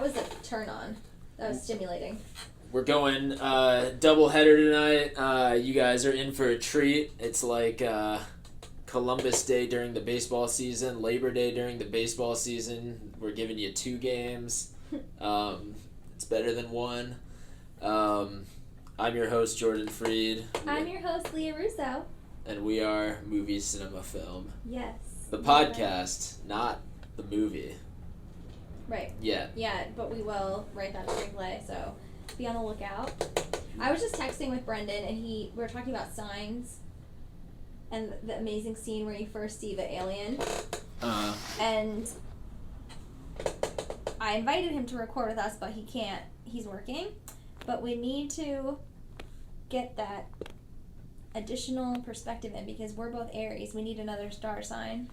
was a turn on. That was stimulating. We're going double header tonight. You guys are in for a treat. It's like Columbus Day during the baseball season, Labor Day during the baseball season. We're giving you 2 games. It's better than 1. I'm your host, Jordan Freed. I'm your host, Lia Russo. And we are Movie Cinema Film. Yes. The podcast, not the movie. Right. Yeah. Yeah, but we will write that screenplay, so be on the lookout. I was just texting with Brendan, and we were talking about Signs and the amazing scene where you first see the alien. And I invited him to record with us, but he can't. He's working. But we need to get that additional perspective in because we're both Aries. We need another star sign.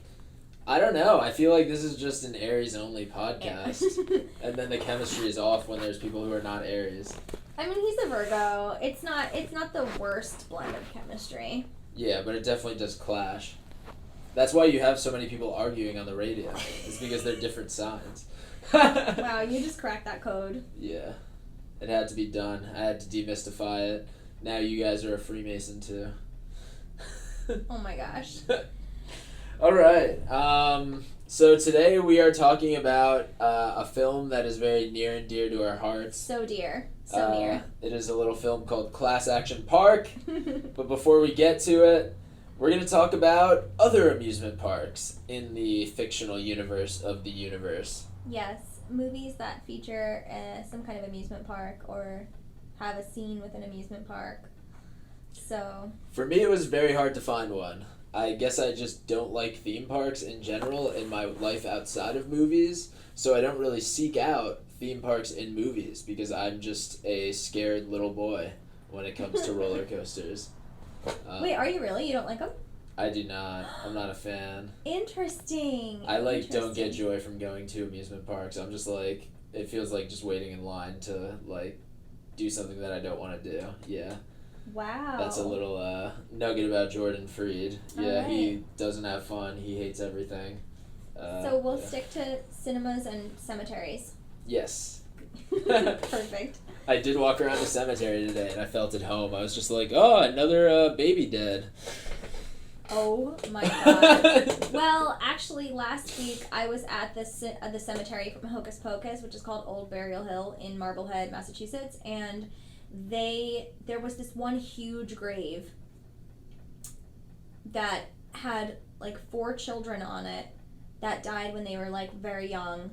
I don't know. I feel like this is just an Aries-only podcast. And then the chemistry is off when there's people who are not Aries. I mean, he's a Virgo. It's not the worst blend of chemistry. Yeah, but it definitely does clash. That's why you have so many people arguing on the radio. It's because they're different signs. Wow, you just cracked that code. Yeah. It had to be done. I had to demystify it. Now you guys are a Freemason too. Oh my gosh. All right. So today we are talking about a film that is very near and dear to our hearts. So dear. So near. It is a little film called Class Action Park. But before we get to it, we're going to talk about other amusement parks in the fictional universe of the universe. Yes. Movies that feature some kind of amusement park or have a scene with an amusement park. So. For me, it was very hard to find one. I guess I just don't like theme parks in general in my life outside of movies, so I don't really seek out theme parks in movies because I'm just a scared little boy when it comes to roller coasters. Wait, are you really? You don't like them? I do not. I'm not a fan. Interesting. I don't get joy from going to amusement parks. I'm just like, it feels like just waiting in line to like do something that I don't want to do. Yeah. Wow. That's a little nugget about Jordan Freed. Yeah, right. He doesn't have fun. He hates everything. So we'll stick to cinemas and cemeteries. Yes. Perfect. I did walk around a cemetery today and I felt at home. I was just like, oh, another baby dead. Oh my god. Well, actually, last week I was at the cemetery from Hocus Pocus, which is called Old Burial Hill in Marblehead, Massachusetts, and there was this one huge grave that had like 4 children on it that died when they were like very young,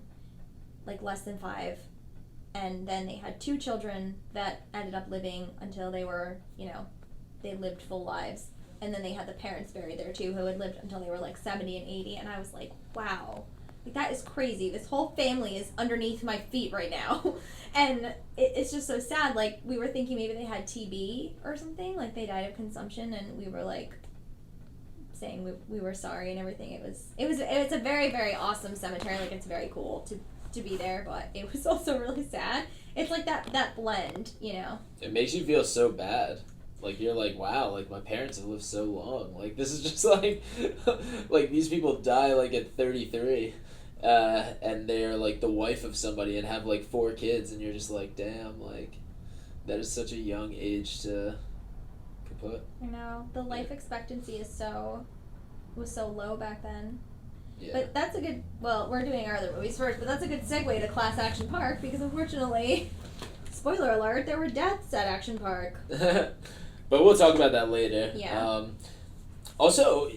like less than 5, and then they had 2 children that ended up living until they were, they lived full lives. And then they had the parents buried there too, who had lived until they were like 70 and 80. And I was like, wow, like that is crazy. This whole family is underneath my feet right now. And it's just so sad. Like we were thinking maybe they had TB or something, like they died of consumption, and we were like saying we were sorry and everything. It's a very, very awesome cemetery. Like it's very cool to be there, but it was also really sad. It's like that blend, It makes you feel so bad. Like, you're like, wow, like, my parents have lived so long. Like, this is just like, like, these people die, like, at 33, and they're, like, the wife of somebody and have, like, 4 kids, and you're just like, damn, like, that is such a young age to kaput. I know. The life expectancy was so low back then. Yeah. But that's a good, well, we're doing our other movies first, but that's a good segue to Class Action Park, because unfortunately, spoiler alert, there were deaths at Action Park. But we'll talk about that later. Yeah. Also,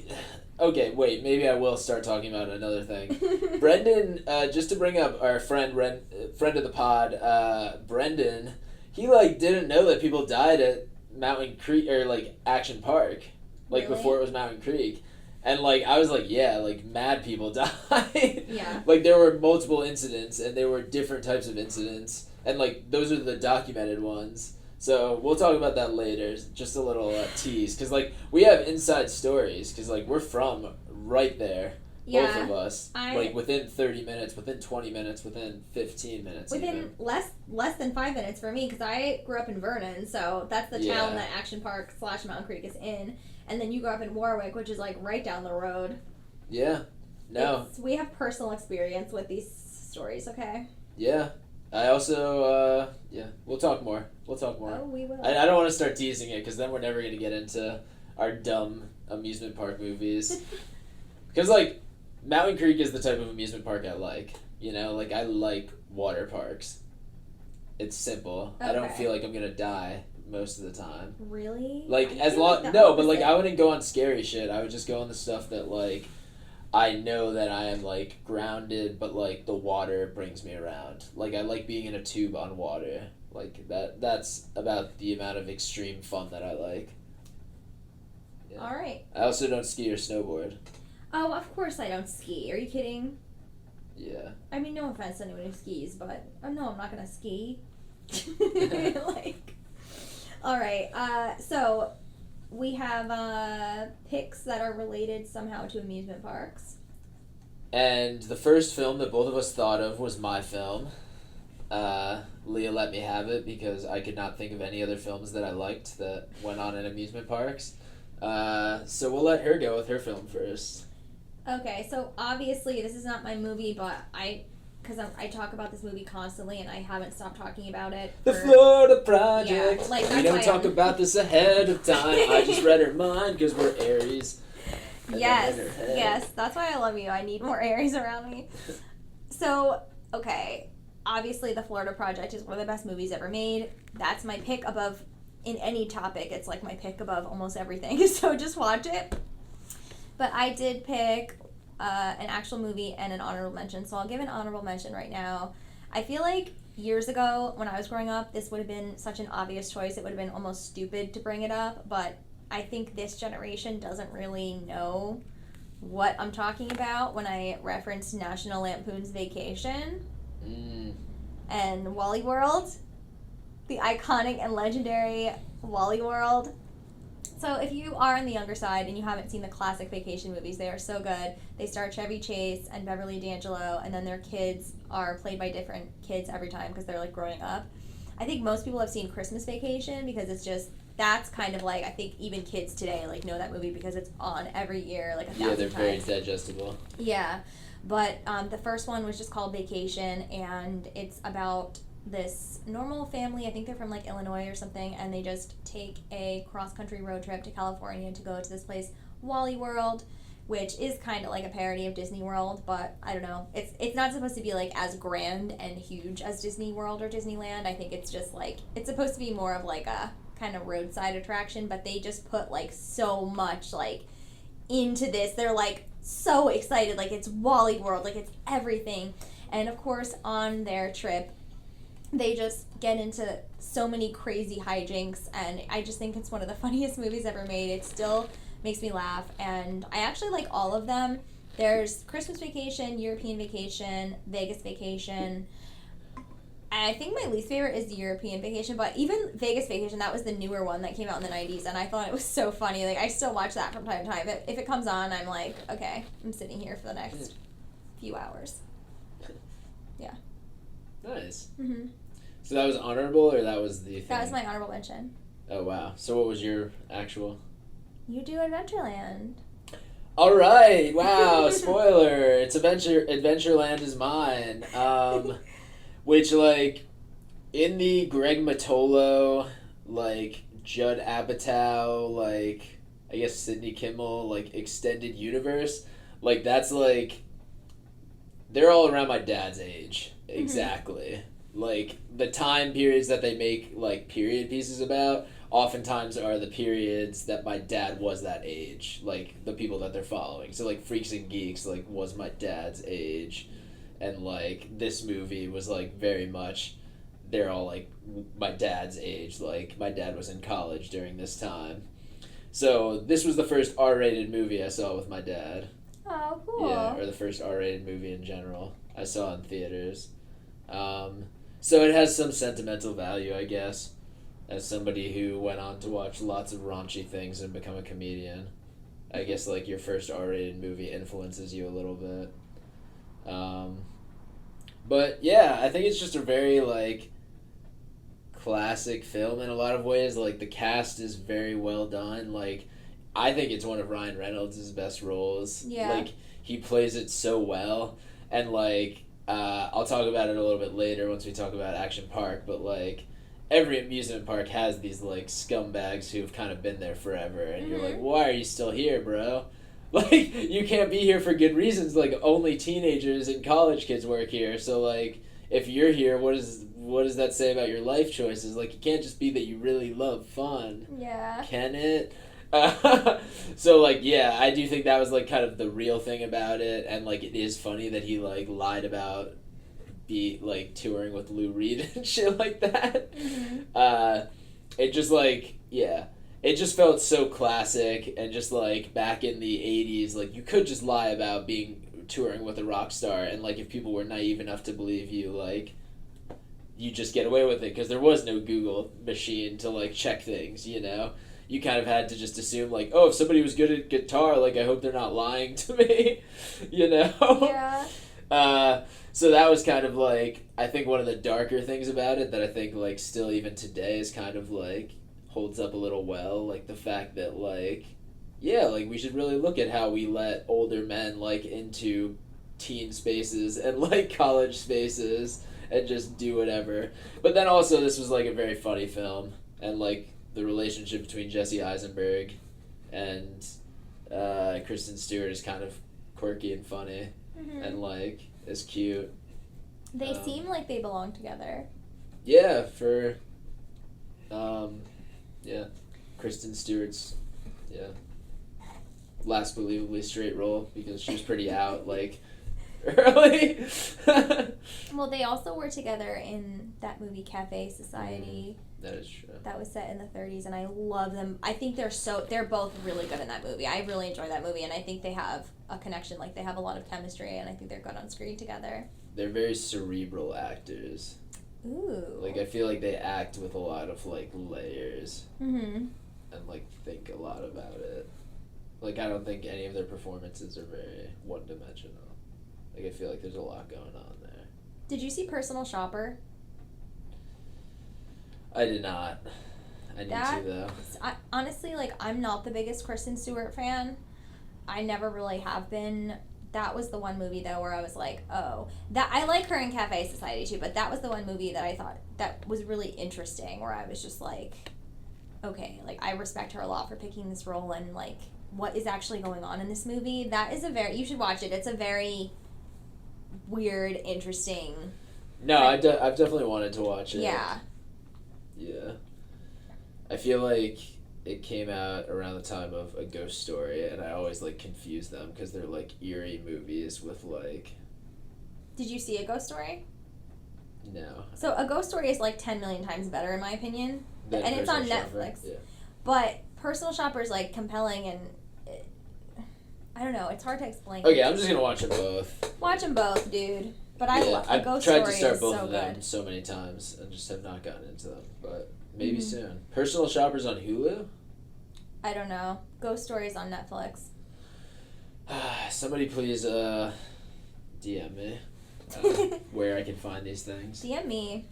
okay, wait, maybe I will start talking about another thing. Brendan, just to bring up our friend of the pod, Brendan, he, like, didn't know that people died at Mountain Creek, or, like, Action Park, like, really? before it was Mountain Creek. And, like, I was like, yeah, like, mad people died. Yeah. Like, there were multiple incidents, and there were different types of incidents, and, like, those are the documented ones. So we'll talk about that later, just a little tease, because, like, we have inside stories, because, like, we're from right there, both of us, like, within 30 minutes, within 20 minutes, within 15 minutes. Within even. less than 5 minutes for me, because I grew up in Vernon, so that's the town that Action Park / Mountain Creek is in, and then you grew up in Warwick, which is, like, right down the road. Yeah. No. We have personal experience with these stories, okay? Yeah. I also, we'll talk more. We'll talk more. Oh, we will. I don't want to start teasing it because then we're never going to get into our dumb amusement park movies. Because, like, Mountain Creek is the type of amusement park I like. You know, like, I like water parks. It's simple. I don't Okay. feel like I'm going to die most of the time. Really? Like, I as feel long... the No, but, like, opposite. I wouldn't go on scary shit. I would just go on the stuff that, like, I know that I am, like, grounded, but, like, the water brings me around. Like, I like being in a tube on water. Like, that's about the amount of extreme fun that I like. Yeah. All right. I also don't ski or snowboard. Oh, of course I don't ski. Are you kidding? Yeah. I mean, no offense to anyone who skis, but no, I'm not gonna ski. Like, all right. So we have picks that are related somehow to amusement parks. And the first film that both of us thought of was my film. Leah let me have it because I could not think of any other films that I liked that went on in amusement parks. So we'll let her go with her film first. Okay, so obviously this is not my movie, but because I talk about this movie constantly and I haven't stopped talking about it. The Florida Project. Yeah, like, we that's don't why talk I'm- about this ahead of time. I just read her mind because we're Aries. And Yes, then in her head. yes, that's why I love you. I need more Aries around me. So, okay, obviously the Florida Project is one of the best movies ever made. That's my pick above, in any topic, it's like my pick above almost everything. So just watch it. But I did pick an actual movie and an honorable mention. So I'll give an honorable mention right now. I feel like years ago when I was growing up, this would have been such an obvious choice. It would have been almost stupid to bring it up, but I think this generation doesn't really know what I'm talking about when I reference National Lampoon's Vacation and Wally World, the iconic and legendary Wally World. So if you are on the younger side and you haven't seen the classic vacation movies, they are so good. They star Chevy Chase and Beverly D'Angelo, and then their kids are played by different kids every time because they're like growing up. I think most people have seen Christmas Vacation because it's just, that's kind of like, I think even kids today like know that movie because it's on every year like 1,000 Yeah, times. they're very digestible. Yeah, but the first one was just called Vacation, and it's about this normal family. I think they're from like Illinois or something, and they just take a cross-country road trip to California to go to this place, Wally World, which is kind of like a parody of Disney World, but I don't know. It's not supposed to be like as grand and huge as Disney World or Disneyland. I think it's just like, it's supposed to be more of like a kind of roadside attraction, but they just put like so much like into this. They're like so excited, like it's Wally World, like it's everything. And of course on their trip they just get into so many crazy hijinks, and I just think it's one of the funniest movies ever made. It still makes me laugh, and I actually like all of them. There's Christmas Vacation, European Vacation, Vegas Vacation. I think my least favorite is the European Vacation, but even Vegas Vacation, that was the newer one that came out in the 90s, and I thought it was so funny. Like, I still watch that from time to time. If it comes on, I'm like, okay, I'm sitting here for the next few hours. Yeah. Nice. Mm-hmm. So that was honorable, or that was the thing? That was my honorable mention. Oh, wow. So what was your actual? You do Adventureland. All right. Wow. Spoiler. It's Adventureland is mine. Which, like, in the Greg Matolo, like, Judd Apatow, like, I guess Sidney Kimmel, like, extended universe, like, that's, like, they're all around my dad's age. Exactly. Like, the time periods that they make, like, period pieces about oftentimes are the periods that my dad was that age. Like, the people that they're following. So, like, Freaks and Geeks, like, was my dad's age. And, like, this movie was, like, very much, they're all, like, my dad's age. Like, my dad was in college during this time. So, this was the first R-rated movie I saw with my dad. Oh, cool. Yeah, or the first R-rated movie in general I saw in theaters. So it has some sentimental value, I guess, as somebody who went on to watch lots of raunchy things and become a comedian. I guess, like, your first R-rated movie influences you a little bit. But, yeah, I think it's just a very, like, classic film in a lot of ways. Like, the cast is very well done. Like, I think it's one of Ryan Reynolds' best roles. Yeah. Like, he plays it so well. And, like, I'll talk about it a little bit later once we talk about Action Park, but like every amusement park has these like scumbags who've kind of been there forever, and you're like, why are you still here, bro? Like, you can't be here for good reasons. Like, only teenagers and college kids work here. So, like, if you're here, what does that say about your life choices? Like, it can't just be that you really love fun. Yeah. Can it? So, like, yeah, I do think that was, like, kind of the real thing about it. And, like, it is funny that he, like, lied about touring with Lou Reed and shit like that. It just, like, yeah. It just felt so classic, and just like back in the 80s, like you could just lie about being touring with a rock star, and like if people were naive enough to believe you, like you just get away with it because there was no Google machine to like check things, you know? You kind of had to just assume like, oh, if somebody was good at guitar, like I hope they're not lying to me, you know? Yeah. So that was kind of like, I think one of the darker things about it that I think like still even today is kind of like holds up a little well, like the fact that like, yeah, like we should really look at how we let older men like into teen spaces and like college spaces and just do whatever. But then also this was like a very funny film, and like the relationship between Jesse Eisenberg and Kristen Stewart is kind of quirky and funny, and like is cute. They seem like they belong together. Yeah, for yeah, Kristen Stewart's last believably straight role, because she was pretty out like early. Well, they also were together in that movie Cafe Society. That is true. That was set in the 30s, and I love them. I think they're both really good in that movie. I really enjoy that movie, and I think they have a connection. Like, they have a lot of chemistry, and I think they're good on screen together. They're very cerebral actors. Ooh. Like, I feel like they act with a lot of like layers. And like think a lot about it. Like, I don't think any of their performances are very one-dimensional. Like, I feel like there's a lot going on there. Did you see Personal Shopper? I did not. I need to, though. Honestly, like, I'm not the biggest Kristen Stewart fan. I never really have been. That was the one movie, though, where I was like, oh. I like her in Cafe Society, too, but that was the one movie that I thought that was really interesting, where I was just like, okay, like, I respect her a lot for picking this role, and, like, what is actually going on in this movie. That is you should watch it. It's a very weird, interesting. No, I've definitely wanted to watch it. Yeah. Yeah. I feel like it came out around the time of A Ghost Story, and I always like confuse them because they're like eerie movies with like. Did you see A Ghost Story? No. So A Ghost Story is like 10 million times better in my opinion, and it's on Netflix. Yeah. But Personal Shopper is like compelling, and I don't know, it's hard to explain. Okay, I'm just gonna watch them both. Watch them both, dude. But I've Ghost tried Story to start is both so of them good. so many times and just have not gotten into them, but maybe soon. Personal Shopper's on Hulu? I don't know. Ghost Story is on Netflix. Somebody please DM me where I can find these things. DM me.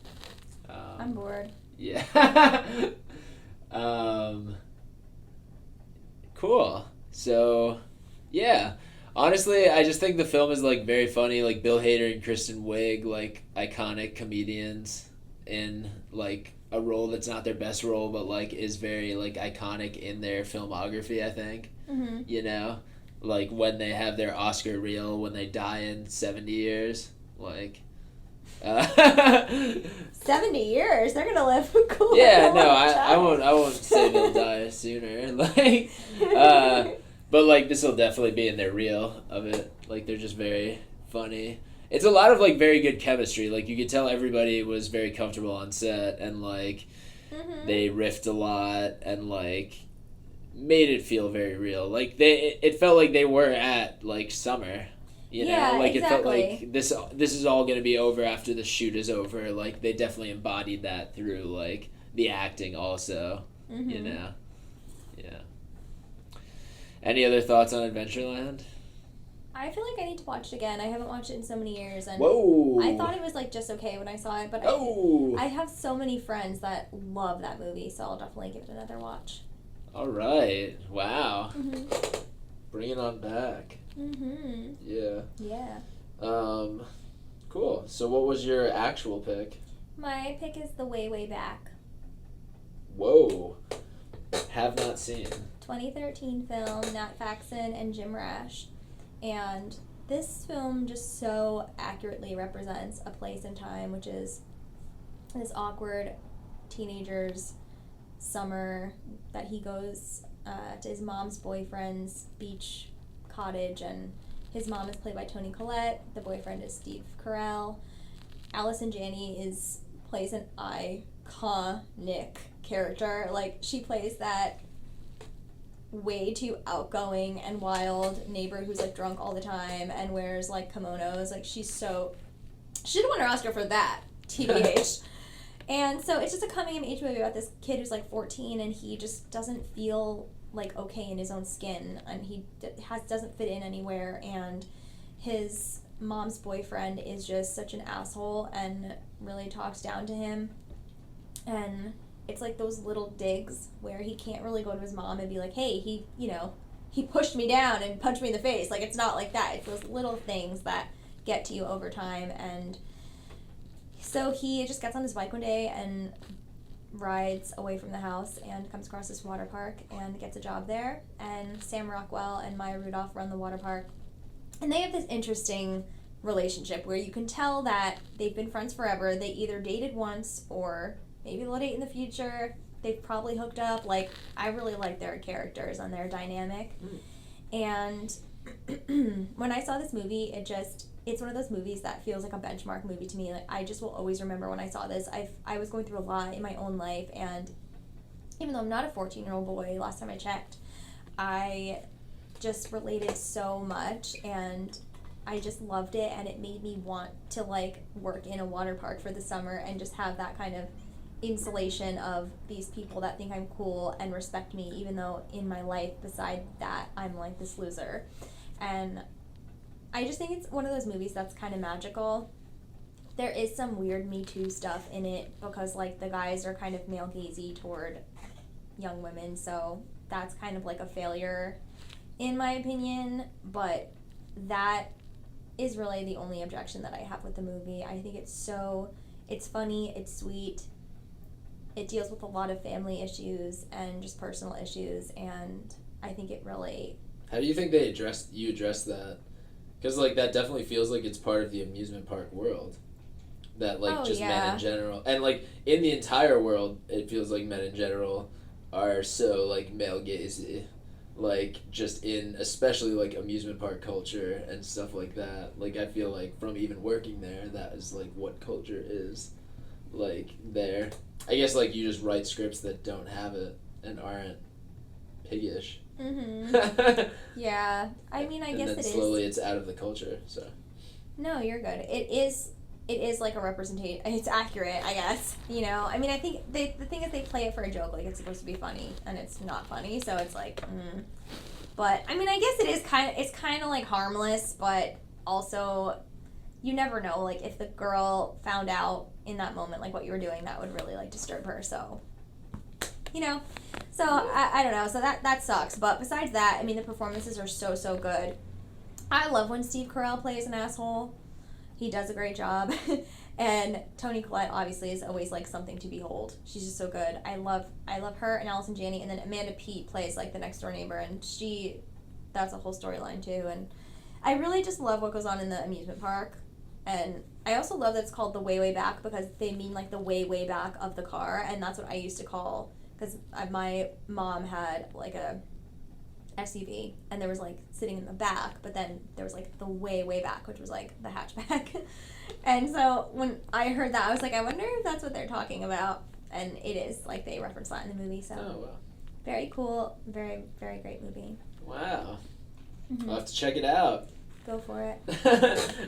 I'm bored. Yeah. Cool. So, yeah. Honestly, I just think the film is like very funny. Like Bill Hader and Kristen Wiig, like iconic comedians in like a role that's not their best role, but like is very like iconic in their filmography. I think. You know, like when they have their Oscar reel when they die in 70 years, like. 70 years? They're gonna live cool. Yeah, no, I won't say they'll die sooner. Like, but like this will definitely be in their reel of it. Like they're just very funny. It's a lot of like very good chemistry. Like you could tell everybody was very comfortable on set, and like they riffed a lot and like made it feel very real. Like it felt like they were at like summer. You know, yeah, like exactly. It felt like this is all going to be over after the shoot is over. Like they definitely embodied that through like the acting also. You know, yeah. Any other thoughts on Adventureland? I feel like I need to watch it again. I haven't watched it in so many years, and Whoa! I thought it was like just okay when I saw it, but I have so many friends that love that movie, so I'll definitely give it another watch. All right! Wow! Bring it on back. Yeah. Yeah. Yeah. Cool. Cool. So what was your actual pick? My pick is The Way, Way Back. Whoa. Have not seen. 2013 film, Nat Faxon and Jim Rash. And this film just so accurately represents a place and time, which is this awkward teenager's summer that he goes to his mom's boyfriend's beach cottage, and his mom is played by Toni Collette, the boyfriend is Steve Carell. Allison Janney plays an iconic character. Like, she plays that way too outgoing and wild neighbor who's like drunk all the time and wears like kimonos. Like, she should have won her Oscar for that, TBH. And so it's just a coming of age movie about this kid who's like 14 and he just doesn't feel like okay in his own skin, and he doesn't fit in anywhere, and his mom's boyfriend is just such an asshole and really talks down to him. And it's like those little digs where he can't really go to his mom and be like, hey, he pushed me down and punched me in the face. Like, it's not like that. It's those little things that get to you over time. And so he just gets on his bike one day and rides away from the house and comes across this water park and gets a job there. And Sam Rockwell and Maya Rudolph run the water park. And they have this interesting relationship where you can tell that they've been friends forever. They either dated once or maybe they'll date in the future. They've probably hooked up. Like, I really like their characters and their dynamic. And when I saw this movie, it's one of those movies that feels like a benchmark movie to me. Like, I just will always remember when I saw this. I was going through a lot in my own life, and even though I'm not a 14-year-old boy, last time I checked, I just related so much, and I just loved it, and it made me want to like work in a water park for the summer and just have that kind of insulation of these people that think I'm cool and respect me, even though in my life beside that I'm like this loser. And I just think it's one of those movies that's kind of magical. There is some weird Me Too stuff in it because like the guys are kind of male gazy toward young women, so that's kind of like a failure in my opinion, but that is really the only objection that I have with the movie. I think it's funny, it's sweet, it deals with a lot of family issues and just personal issues, and I think it really... How do you think you address that? Because like that definitely feels like it's part of the amusement park world. That like men in general, and like in the entire world, it feels like men in general are so like male gazy. Like, just in, especially, like, amusement park culture and stuff like that. Like, I feel like from even working there, that is, like, what culture is, like, there. I guess, like, you just write scripts that don't have it and aren't piggish. Mm-hmm. Yeah. I mean, I guess it is. And then slowly it's out of the culture, so. No, you're good. It is like a representation. It's accurate, I guess. You know, I mean, I think the thing is they play it for a joke. Like, it's supposed to be funny, and it's not funny. So it's like, But I mean, I guess it's kind of like harmless, but also, you never know. Like, if the girl found out in that moment, like what you were doing, that would really like disturb her. So, you know, so I don't know. So that sucks. But besides that, I mean, the performances are so good. I love when Steve Carell plays an asshole. He does a great job. And Toni Collette obviously is always like something to behold. She's just so good. I love her and Allison Janney, and then Amanda Peet plays like the next door neighbor, and that's a whole storyline too. And I really just love what goes on in the amusement park. And I also love that it's called The Way, Way Back because they mean like the way, way back of the car, and that's what I used to call, because my mom had like a SUV, and there was like sitting in the back, but then there was like the way, way back, which was like the hatchback. And so when I heard that, I was like, I wonder if that's what they're talking about. And it is, like, they reference that in the movie. So wow. Very cool, very, very great movie. Wow. Mm-hmm. I'll have to check it out. Go for it.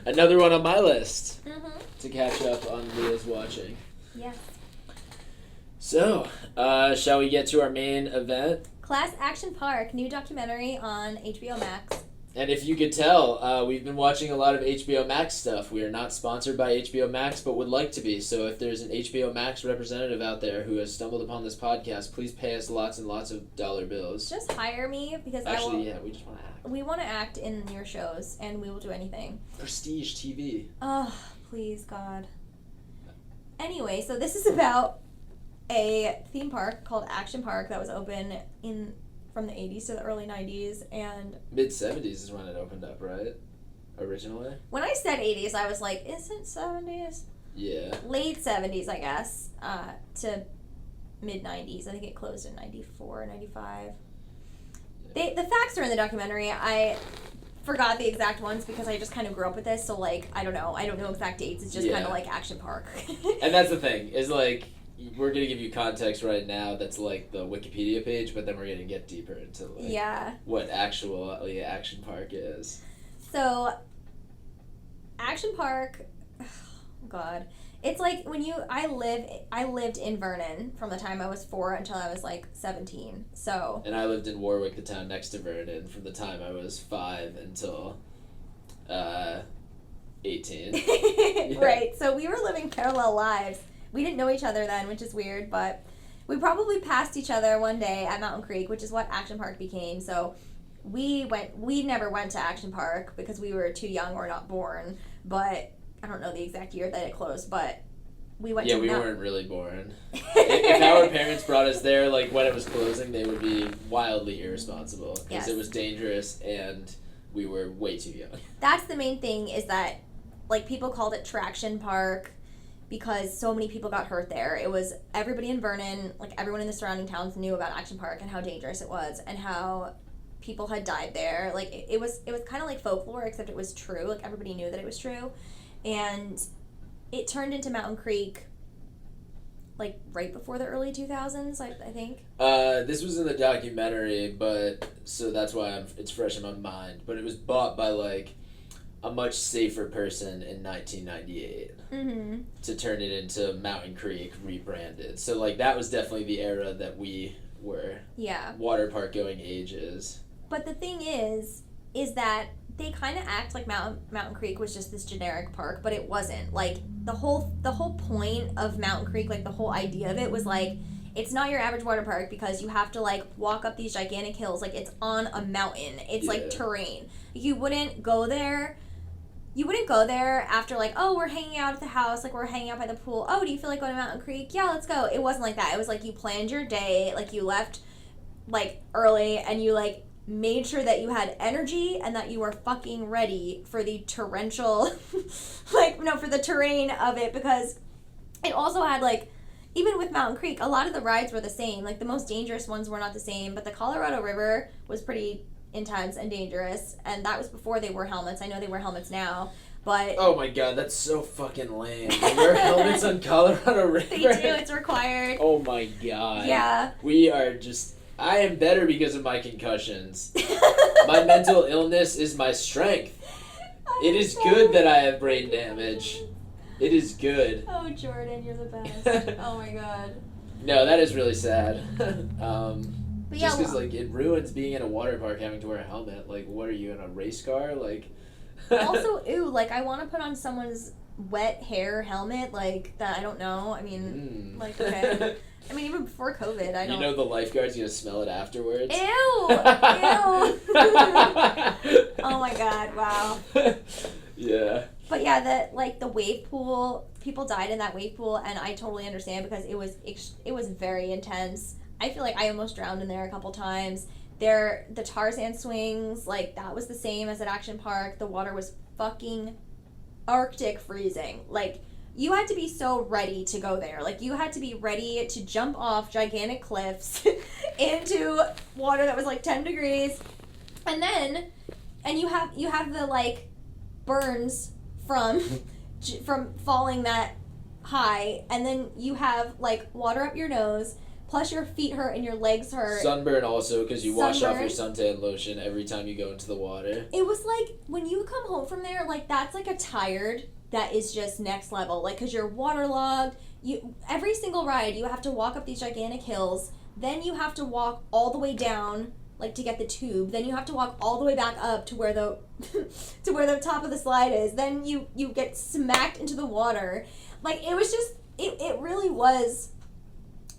Another one on my list to catch up on Leah's watching. Yes. So, shall we get to our main event? Class Action Park, new documentary on hbomax. And if you could tell, we've been watching a lot of HBO Max stuff. We are not sponsored by HBO Max, but would like to be. So if there's an HBO Max representative out there who has stumbled upon this podcast, please pay us lots and lots of dollar bills. Just hire me, because we just want to act. We want to act in your shows, and we will do anything. Prestige TV. Oh, please, God. Anyway, so this is about a theme park called Action Park that was open from the 80s to the early 90s, and Mid-70s is when it opened up, right? Originally? when I said 80s, I was like, is it 70s? Yeah. Late 70s, I guess, to mid-90s. I think it closed in 94, 95. The facts are in the documentary. I forgot the exact ones because I just kind of grew up with this, so, like, I don't know exact dates. It's just kind of like Action Park. And that's the thing, is, like, we're going to give you context right now that's, like, the Wikipedia page, but then we're going to get deeper into, like, what actually Action Park is. So, Action Park, oh God, it's like when I lived in Vernon from the time I was 4 until I was like 17. So. And I lived in Warwick, the town next to Vernon, from the time I was 5 until 18. Yeah. Right. So we were living parallel lives. We didn't know each other then, which is weird, but we probably passed each other one day at Mountain Creek, which is what Action Park became. So we never went to Action Park because we were too young or not born, but I don't know the exact year that it closed, but we went to we weren't really born. If our parents brought us there, like, when it was closing, they would be wildly irresponsible because it was dangerous and we were way too young. That's the main thing, is that, like, people called it Traction Park because so many people got hurt there. It was everybody in Vernon, like, everyone in the surrounding towns knew about Action Park and how dangerous it was and how people had died there. Like, it was kind of like folklore, except it was true. Like, everybody knew that it was true. And it turned into Mountain Creek, like, right before the early 2000s, I think. This was in the documentary, but so that's why it's fresh in my mind. But it was bought by, like, a much safer person in 1998 to turn it into Mountain Creek rebranded. So, like, that was definitely the era that we were water park going ages. But the thing is that they kind of act like Mountain Creek was just this generic park, but it wasn't. Like, the whole point of Mountain Creek, like, the whole idea of it was, like, it's not your average water park because you have to, like, walk up these gigantic hills. Like, it's on a mountain. It's like terrain. You wouldn't go there after, like, oh, we're hanging out at the house, like, we're hanging out by the pool. Oh, do you feel like going to Mountain Creek? Yeah, let's go. It wasn't like that. It was like you planned your day, like, you left, like, early, and you, like, made sure that you had energy and that you were fucking ready for the torrential, for the terrain of it, because it also had, like, even with Mountain Creek, a lot of the rides were the same. Like, the most dangerous ones were not the same, but the Colorado River was pretty intense and dangerous, and that was before they wore helmets. I know they wear helmets now, but... Oh my God, that's so fucking lame. They wear helmets on Colorado River. They do, it's required. Oh my God. Yeah. We are just... I am better because of my concussions. My mental illness is my strength. It is good that I have brain damage. It is good. Oh, Jordan, you're the best. Oh my God. No, that is really sad. But just because, like, it ruins being in a water park having to wear a helmet. Like, what are you, in a race car? Like... Also, ew, like, I want to put on someone's wet hair helmet, like, that I don't know. I mean, like, okay. I mean, even before COVID, I don't... You know the lifeguard's gonna smell it afterwards? Ew! Ew! Oh my God, wow. Yeah. But yeah, the wave pool, people died in that wave pool, and I totally understand because it was very intense. I feel like I almost drowned in there a couple times. The Tarzan swings, like, that was the same as at Action Park. The water was fucking Arctic freezing. Like, you had to be so ready to go there. Like, you had to be ready to jump off gigantic cliffs into water that was like 10 degrees. And you have the, like, burns from falling that high, and then you have, like, water up your nose, plus your feet hurt and your legs hurt. Sunburn also, because you wash off your suntan lotion every time you go into the water. It was like, when you come home from there, like, that's like a tired that is just next level. Like, because you're waterlogged. Every single ride, you have to walk up these gigantic hills. Then you have to walk all the way down, like, to get the tube. Then you have to walk all the way back up to where the to where the top of the slide is. Then you get smacked into the water. Like, it was just, it really was...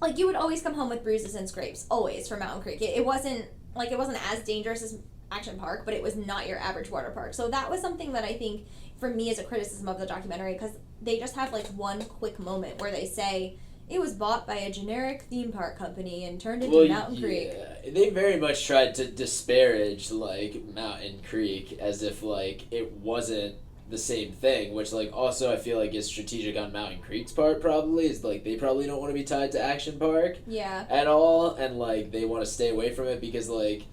Like, you would always come home with bruises and scrapes, always, from Mountain Creek. It wasn't as dangerous action park, but it was not your average water park. So that was something that I think, for me, is a criticism of the documentary, because they just have like one quick moment where they say it was bought by a generic theme park company and turned into Mountain Creek. They very much tried to disparage like Mountain Creek as if like it wasn't the same thing, which like also I feel like is strategic on Mountain Creek's part. Probably is like they probably don't want to be tied to Action Park at all, and like they want to stay away from it because like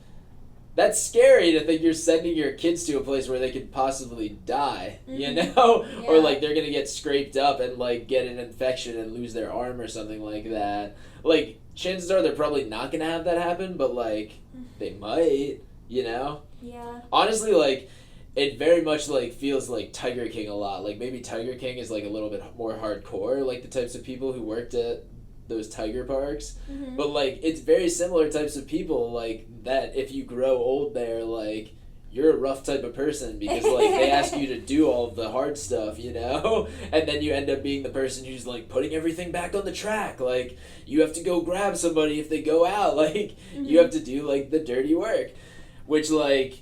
that's scary to think you're sending your kids to a place where they could possibly die, you know? Yeah. Or, like, they're going to get scraped up and, like, get an infection and lose their arm or something like that. Like, chances are they're probably not going to have that happen, but, like, they might, you know? Yeah. Honestly, like, it very much, like, feels like Tiger King a lot. Like, maybe Tiger King is, like, a little bit more hardcore, like, the types of people who worked at those tiger parks, but like it's very similar types of people like that. If you grow old there, like you're a rough type of person because like they ask you to do all of the hard stuff, you know, and then you end up being the person who's like putting everything back on the track. Like you have to go grab somebody if they go out, like you have to do like the dirty work, which like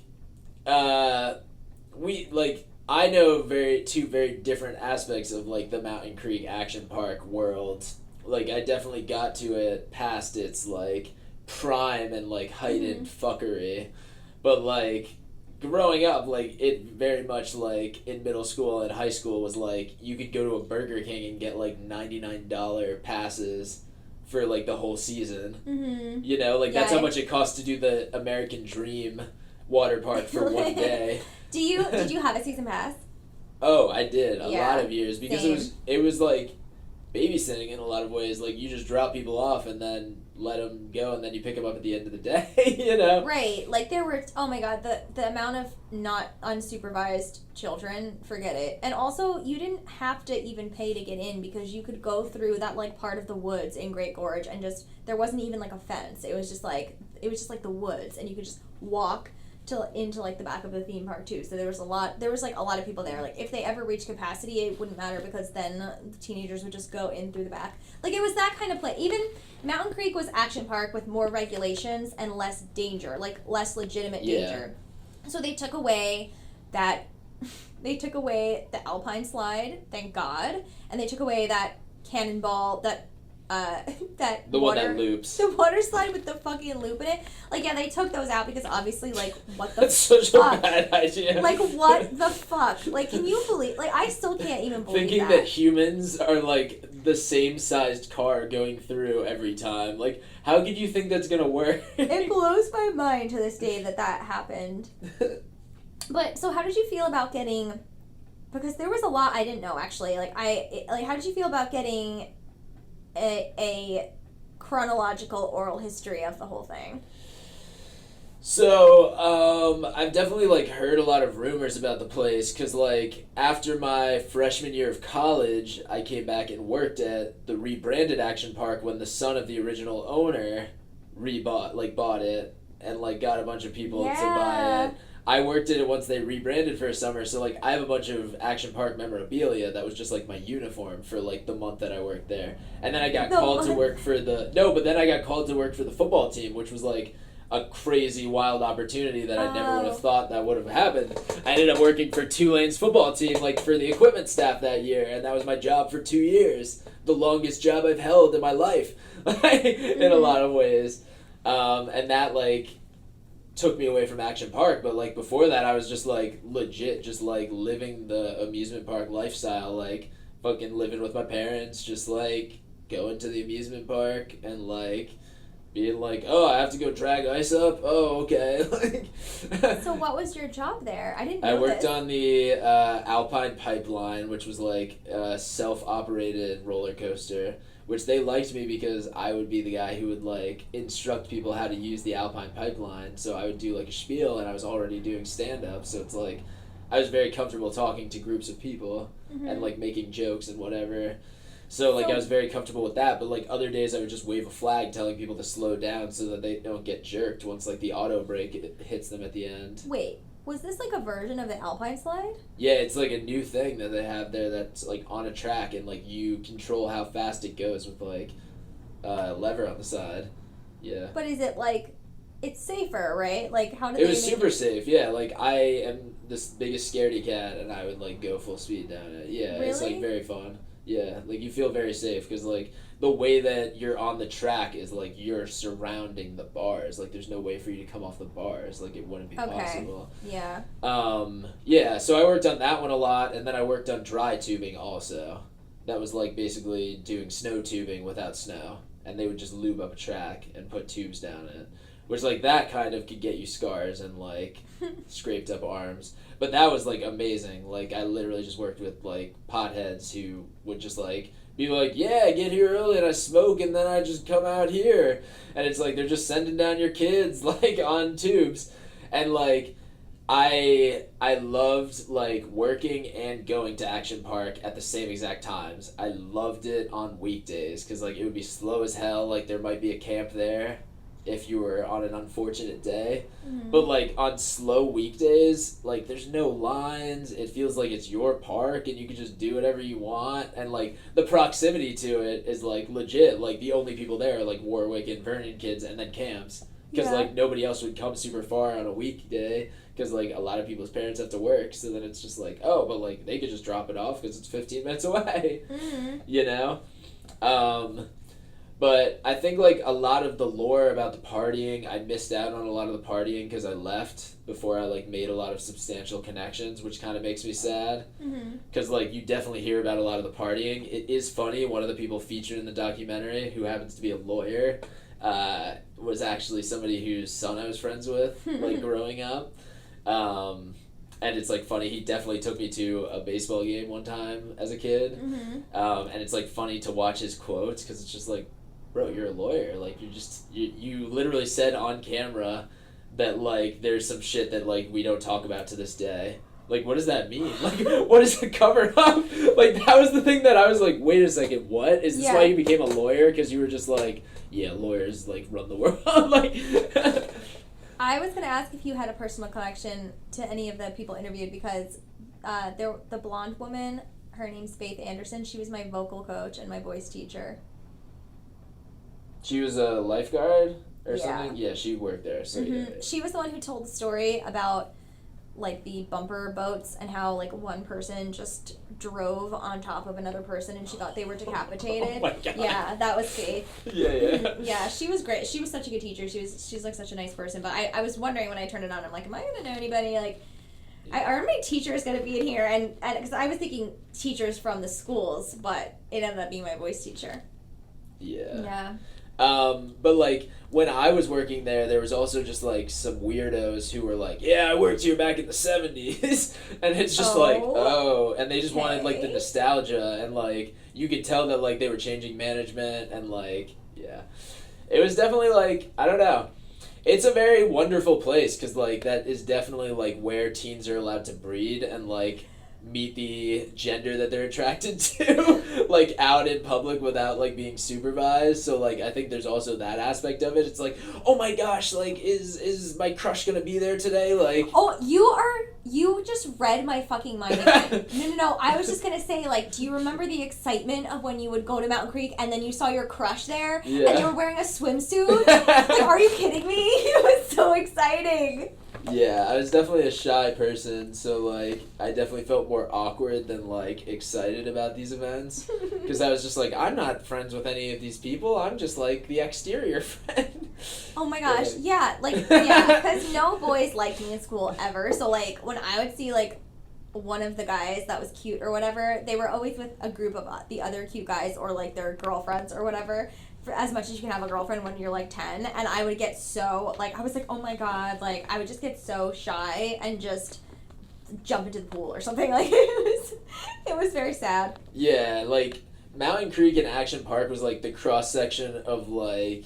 we like I know two very different aspects of like the Mountain Creek Action Park world. Like, I definitely got to it past its, like, prime and, like, heightened fuckery. But, like, growing up, like, it very much, like, in middle school and high school was, like, you could go to a Burger King and get, like, $99 passes for, like, the whole season. You know? Like, that's how much it costs to do the American Dream water park for one day. Did you have a season pass? Oh, I did. A lot of years. Because Same. it was, like... babysitting in a lot of ways. Like you just drop people off and then let them go and then you pick them up at the end of the day, you know? Right. Like there were, oh my god, the amount of not unsupervised children, forget it. And also you didn't have to even pay to get in because you could go through that like part of the woods in Great Gorge and just, there wasn't even like a fence. It was just like the woods and you could just walk into like the back of the theme park too. So there was a lot of people there. Like if they ever reached capacity, it wouldn't matter because then the teenagers would just go in through the back. Like it was that kind of play. Even Mountain Creek was action park with more regulations and less danger, like less legitimate danger. So they took away the Alpine slide, thank God, and they took away that cannonball, the one that loops. The water slide with the fucking loop in it. Like, yeah, they took those out because obviously, like, what the That's such a bad idea. Like, what the fuck? Like, can you believe... Like, I still can't even believe Thinking that humans are, like, the same sized car going through every time. Like, how could you think that's gonna work? It blows my mind to this day that happened. But, so how did you feel about getting... Because there was a lot I didn't know, actually. Like, how did you feel about getting... a chronological oral history of the whole thing? So, I've definitely, like, heard a lot of rumors about the place, because, like, after my freshman year of college, I came back and worked at the rebranded Action Park when the son of the original owner bought it, and, like, got a bunch of people to buy it. I worked at it once they rebranded for a summer, so, like, I have a bunch of Action Park memorabilia that was just, like, my uniform for, like, the month that I worked there. And then I got called to work for the football team, which was, like, a crazy, wild opportunity that I never would have thought that would have happened. I ended up working for Tulane's football team, like, for the equipment staff that year, and that was my job for 2 years. The longest job I've held in my life, in a lot of ways. And that, like... took me away from Action Park, but like before that I was just like legit just like living the amusement park lifestyle, like fucking living with my parents, just like going to the amusement park and like being like, oh, I have to go drag ice up, oh okay. Like so what was your job there? I didn't know I worked this. on the Alpine Pipeline, which was like a self-operated roller coaster, which they liked me because I would be the guy who would, like, instruct people how to use the Alpine Pipeline. So I would do, like, a spiel, and I was already doing stand-up. So it's, like, I was very comfortable talking to groups of people and, like, making jokes and whatever. So, like, I was very comfortable with that. But, like, other days I would just wave a flag telling people to slow down so that they don't get jerked once, like, the auto brake hits them at the end. Wait. Was this like a version of the Alpine slide? Yeah, it's like a new thing that they have there that's like on a track and like you control how fast it goes with like a lever on the side. Yeah. But is it like it's safer, right? Like, how did It they was make super safe, yeah. Like, I am this biggest scaredy cat, and I would, like, go full speed down it. Yeah, it's, like, Really? very fun. Yeah, like, you feel very safe, because, like, the way that you're on the track is, like, you're surrounding the bars. Like, there's no way for you to come off the bars. Like, it wouldn't be Okay. possible. Yeah. Yeah, so I worked on that one a lot, and then I worked on dry tubing also. That was, like, basically doing snow tubing without snow. And they would just lube up a track and put tubes down it. Which, like, that kind of could get you scars and, like, scraped up arms. But that was, like, amazing. Like, I literally just worked with, like, potheads who would just, like, be like, yeah, I get here early and I smoke and then I just come out here. And it's like, they're just sending down your kids, like, on tubes. And, like, I loved, like, working and going to Action Park at the same exact times. I loved it on weekdays because, like, it would be slow as hell. Like, there might be a camp there if you were on an unfortunate day. Mm-hmm. But, like, on slow weekdays, like, there's no lines. It feels like it's your park and you can just do whatever you want. And, like, the proximity to it is, like, legit. Like, the only people there are, like, Warwick and Vernon kids and then camps. Because, like, nobody else would come super far on a weekday because, like, a lot of people's parents have to work. So then it's just like, oh, but, like, they could just drop it off because it's 15 minutes away. Mm-hmm. You know? But I think, like, a lot of the lore about the partying, I missed out on a lot of the partying because I left before I, like, made a lot of substantial connections, which kind of makes me sad. Because, like, you definitely hear about a lot of the partying. It is funny. One of the people featured in the documentary, who happens to be a lawyer, was actually somebody whose son I was friends with, like, growing up. And it's, like, funny. He definitely took me to a baseball game one time as a kid. And it's, like, funny to watch his quotes because it's just, like, bro, you're a lawyer. Like, you literally said on camera that, like, there's some shit that, like, we don't talk about to this day. Like, what does that mean? Like, what is the cover up? Like, that was the thing that I was like, wait a second, what? Is this why you became a lawyer? Because you were just like, yeah, lawyers, like, run the world. Like, I was going to ask if you had a personal connection to any of the people interviewed because the blonde woman, her name's Faith Anderson, she was my vocal coach and my voice teacher. She was a lifeguard or something? Yeah, she worked there. So yeah. She was the one who told the story about, like, the bumper boats and how, like, one person just drove on top of another person and she thought they were decapitated. Oh my God. Yeah, that was Faith. Yeah. Yeah, she was great. She was such a good teacher. She's like such a nice person. But I was wondering when I turned it on, I'm like, am I gonna know anybody? Like, are my teachers gonna be in here? And because I was thinking teachers from the schools, but it ended up being my voice teacher. Yeah. But, like, when I was working there was also just, like, some weirdos who were like, yeah, I worked here back in the 70s. And it's just and they just wanted, like, the nostalgia. And, like, you could tell that, like, they were changing management and, like, yeah. It was definitely, like, I don't know. It's a very wonderful place because, like, that is definitely, like, where teens are allowed to breed and, like, meet the gender that they're attracted to, like, out in public without, like, being supervised. So, like, I think there's also that aspect of it. It's like, oh my gosh, like, is my crush gonna be there today? Like, oh, you just read my fucking mind again. No, I was just gonna say, like, do you remember the excitement of when you would go to Mountain Creek and then you saw your crush there and you were wearing a swimsuit? Like, are you kidding me? It was so exciting. Yeah, I was definitely a shy person, so, like, I definitely felt more awkward than, like, excited about these events. Because I was just like, I'm not friends with any of these people. I'm just, like, the exterior friend. Oh my gosh, yeah, because no boys liked me in school ever. So, like, when I would see, like, one of the guys that was cute or whatever, they were always with a group of the other cute guys or, like, their girlfriends or whatever. For as much as you can have a girlfriend when you're, like, 10, and I would get so, like, I was like, oh my god, like, I would just get so shy and just jump into the pool or something. Like, it was very sad. Yeah, like, Mountain Creek and Action Park was, like, the cross-section of, like,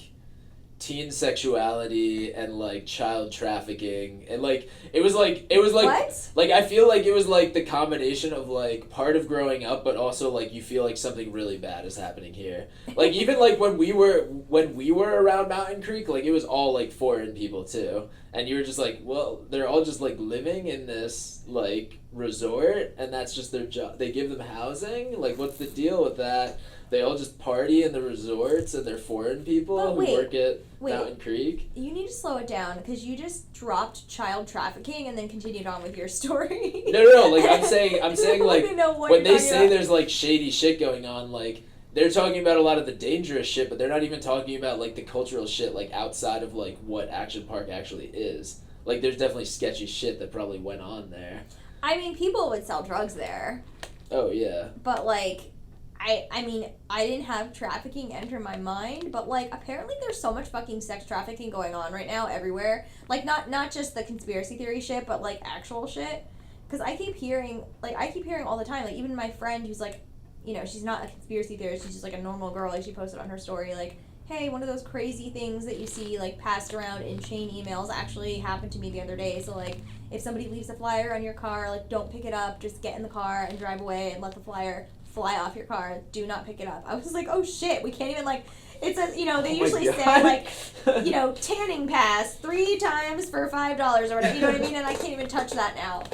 teen sexuality and, like, child trafficking, and, like, it was like what? Like, I feel like it was, like, the combination of, like, part of growing up, but also, like, you feel like something really bad is happening here. Like, even, like, when we were around Mountain Creek, like, it was all, like, foreign people too, and you were just like, well, they're all just, like, living in this, like, resort, and that's just their job. They give them housing. Like, what's the deal with that? They all just party in the resorts, and they're foreign people But who work at Mountain wait. Creek. You need to slow it down, because you just dropped child trafficking and then continued on with your story. No. Like, I'm saying, like, when they say about. there's, like, shady shit going on, like, they're talking about a lot of the dangerous shit, but they're not even talking about, like, the cultural shit, like, outside of, like, what Action Park actually is. Like, there's definitely sketchy shit that probably went on there. I mean, people would sell drugs there. Oh, yeah. But, like, I mean, I didn't have trafficking enter my mind, but, like, apparently there's so much fucking sex trafficking going on right now everywhere. Like, not just the conspiracy theory shit, but, like, actual shit. Because I keep hearing all the time, like, even my friend who's, like, you know, she's not a conspiracy theorist, she's just, like, a normal girl, like, she posted on her story, like, hey, one of those crazy things that you see, like, passed around in chain emails actually happened to me the other day. So, like, if somebody leaves a flyer on your car, like, don't pick it up, just get in the car and drive away and let the flyer fly off your car. Do not pick it up. I was like, oh shit, we can't even, like, it says, you know, they usually say, like, you know, tanning pass 3 times for $5 or whatever, you know what I mean? And I can't even touch that now.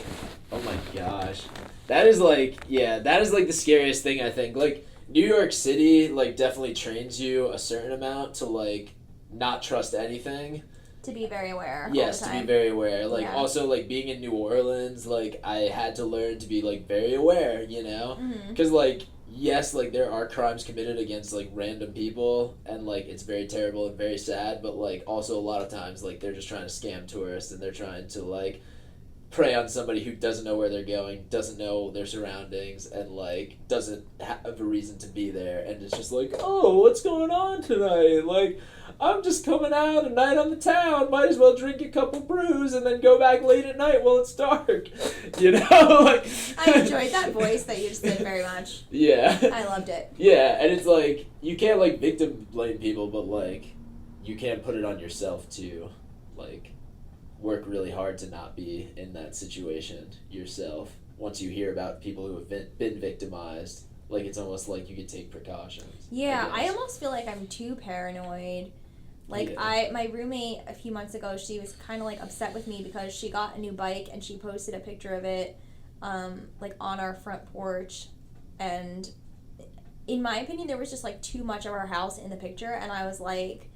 Oh my gosh. That is, like, the scariest thing, I think. Like, New York City, like, definitely trains you a certain amount to, like, not trust anything. To be very aware. Yes, all the to time. be very aware. Like, Yeah. also, like, being in New Orleans, like, I had to learn to be, like, very aware, you know? Because, like, yes, like, there are crimes committed against, like, random people, and, like, it's very terrible and very sad, but, like, also a lot of times, like, they're just trying to scam tourists, and they're trying to, like, prey on somebody who doesn't know where they're going, doesn't know their surroundings, and, like, doesn't have a reason to be there, and it's just like, oh, what's going on tonight? Like, I'm just coming out a night on the town, might as well drink a couple brews and then go back late at night while it's dark. You know? Like, I enjoyed that voice that you just did very much. Yeah. I loved it. Yeah, and it's like, you can't, like, victim blame people, but, like, you can't put it on yourself to, like, work really hard to not be in that situation yourself. Once you hear about people who have been victimized, like, it's almost like you could take precautions. Yeah, I almost feel like I'm too paranoid. Like, Yeah. my roommate a few months ago, she was kind of, like, upset with me because she got a new bike and she posted a picture of it, like, on our front porch. And in my opinion, there was just, like, too much of our house in the picture. And I was like,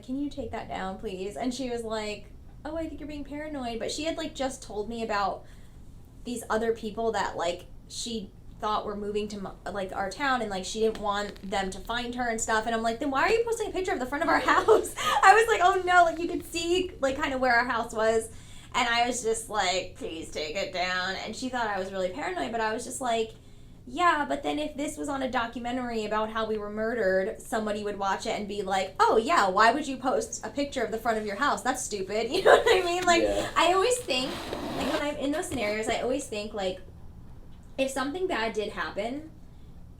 can you take that down, please? And she was like, oh, I think you're being paranoid. But she had, like, just told me about these other people that, like, she thought were moving to, like, our town, and, like, she didn't want them to find her and stuff. And I'm like, then why are you posting a picture of the front of our house? I was like, oh no, like, you could see, like, kind of where our house was. And I was just like, please take it down. And she thought I was really paranoid, but I was just like, yeah, but then if this was on a documentary about how we were murdered, somebody would watch it and be like, oh yeah, why would you post a picture of the front of your house? That's stupid. You know what I mean? Like, Yeah. I always think, like, when I'm in those scenarios, I always think, like, if something bad did happen,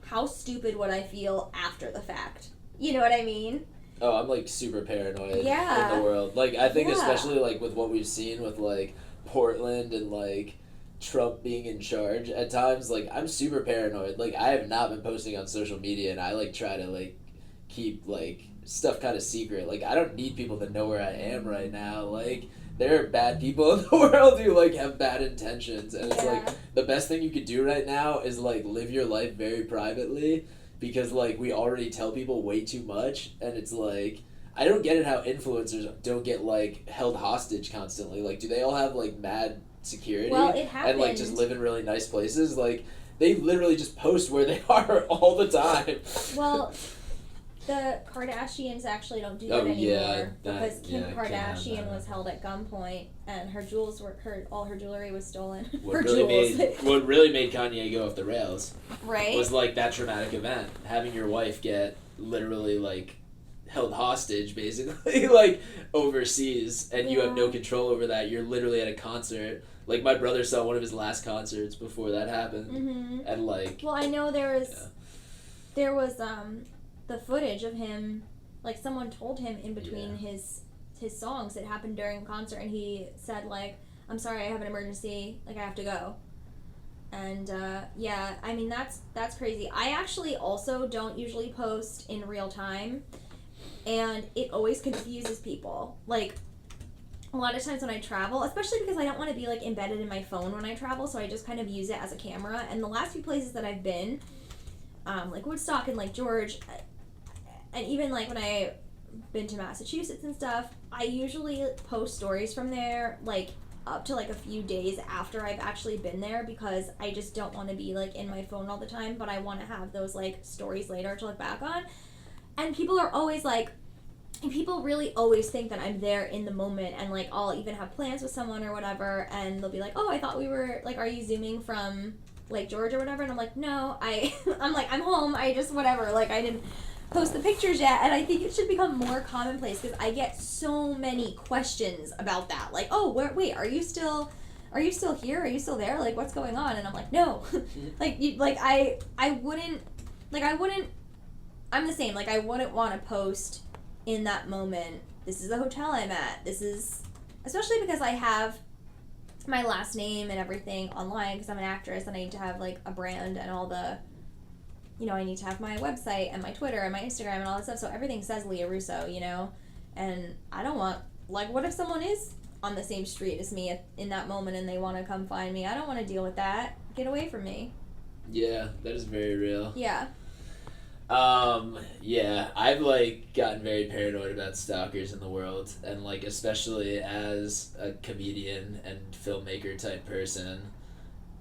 how stupid would I feel after the fact? You know what I mean? Oh, I'm, like, super paranoid Yeah. in the world. Like, I think Yeah. especially, like, with what we've seen with, like, Portland and, like, Trump being in charge at times, like, I'm super paranoid. Like, I have not been posting on social media, and I, like, try to, like, keep, like, stuff kind of secret. Like, I don't need people to know where I am right now. Like, there are bad people in the world who, like, have bad intentions, and it's, like, the best thing you could do right now is, like, live your life very privately, because, like, we already tell people way too much, and it's, like, I don't get it how influencers don't get, like, held hostage constantly. Like, do they all have, like, mad security? Well, it happened. And, like, just live in really nice places? Like, they literally just post where they are all the time. Well, the Kardashians actually don't do that Oh, anymore, yeah, because Kim can't have Kardashian that. was held at gunpoint and her jewels were all her jewelry was stolen. What her really jewels, what really made Kanye go off the rails right? was, like, that traumatic event. Having your wife get literally, like, held hostage, basically, like, overseas, and you have no control over that. You're literally at a concert. Like, my brother saw one of his last concerts before that happened, and, like... Well, I know there was the footage of him, like, someone told him in between his songs. It happened during a concert, and he said, like, I'm sorry, I have an emergency, like, I have to go. And, yeah, I mean, that's crazy. I actually also don't usually post in real time, and it always confuses people. Like, a lot of times when I travel, especially because I don't want to be, like, embedded in my phone when I travel, so I just kind of use it as a camera. And the last few places that I've been, like Woodstock and Lake George, and even like when I've been to Massachusetts and stuff, I usually post stories from there like up to like a few days after I've actually been there, because I just don't want to be like in my phone all the time, but I want to have those like stories later to look back on. And people are always like, people really always think that I'm there in the moment, and like I'll even have plans with someone or whatever, and they'll be like, oh, I thought we were like, are you zooming from Lake George or whatever? And I'm like, no, I'm like, I'm home, I just whatever, like I didn't post the pictures yet. And I think it should become more commonplace, because I get so many questions about that, like, oh, wait, are you still here, are you still there, like what's going on? And I'm like, no. I'm the same, like I wouldn't want to post in that moment, this is the hotel I'm at, this is, especially because I have my last name and everything online, because I'm an actress and I need to have like a brand and all the, I need to have my website and my Twitter and my Instagram and all that stuff, so everything says Lia Russo, and I don't want, like, what if someone is on the same street as me in that moment and they want to come find me? I don't want to deal with that. Get away from me. Yeah, that is very real. Yeah. Yeah, I've like gotten very paranoid about stalkers in the world, and like especially as a comedian and filmmaker type person,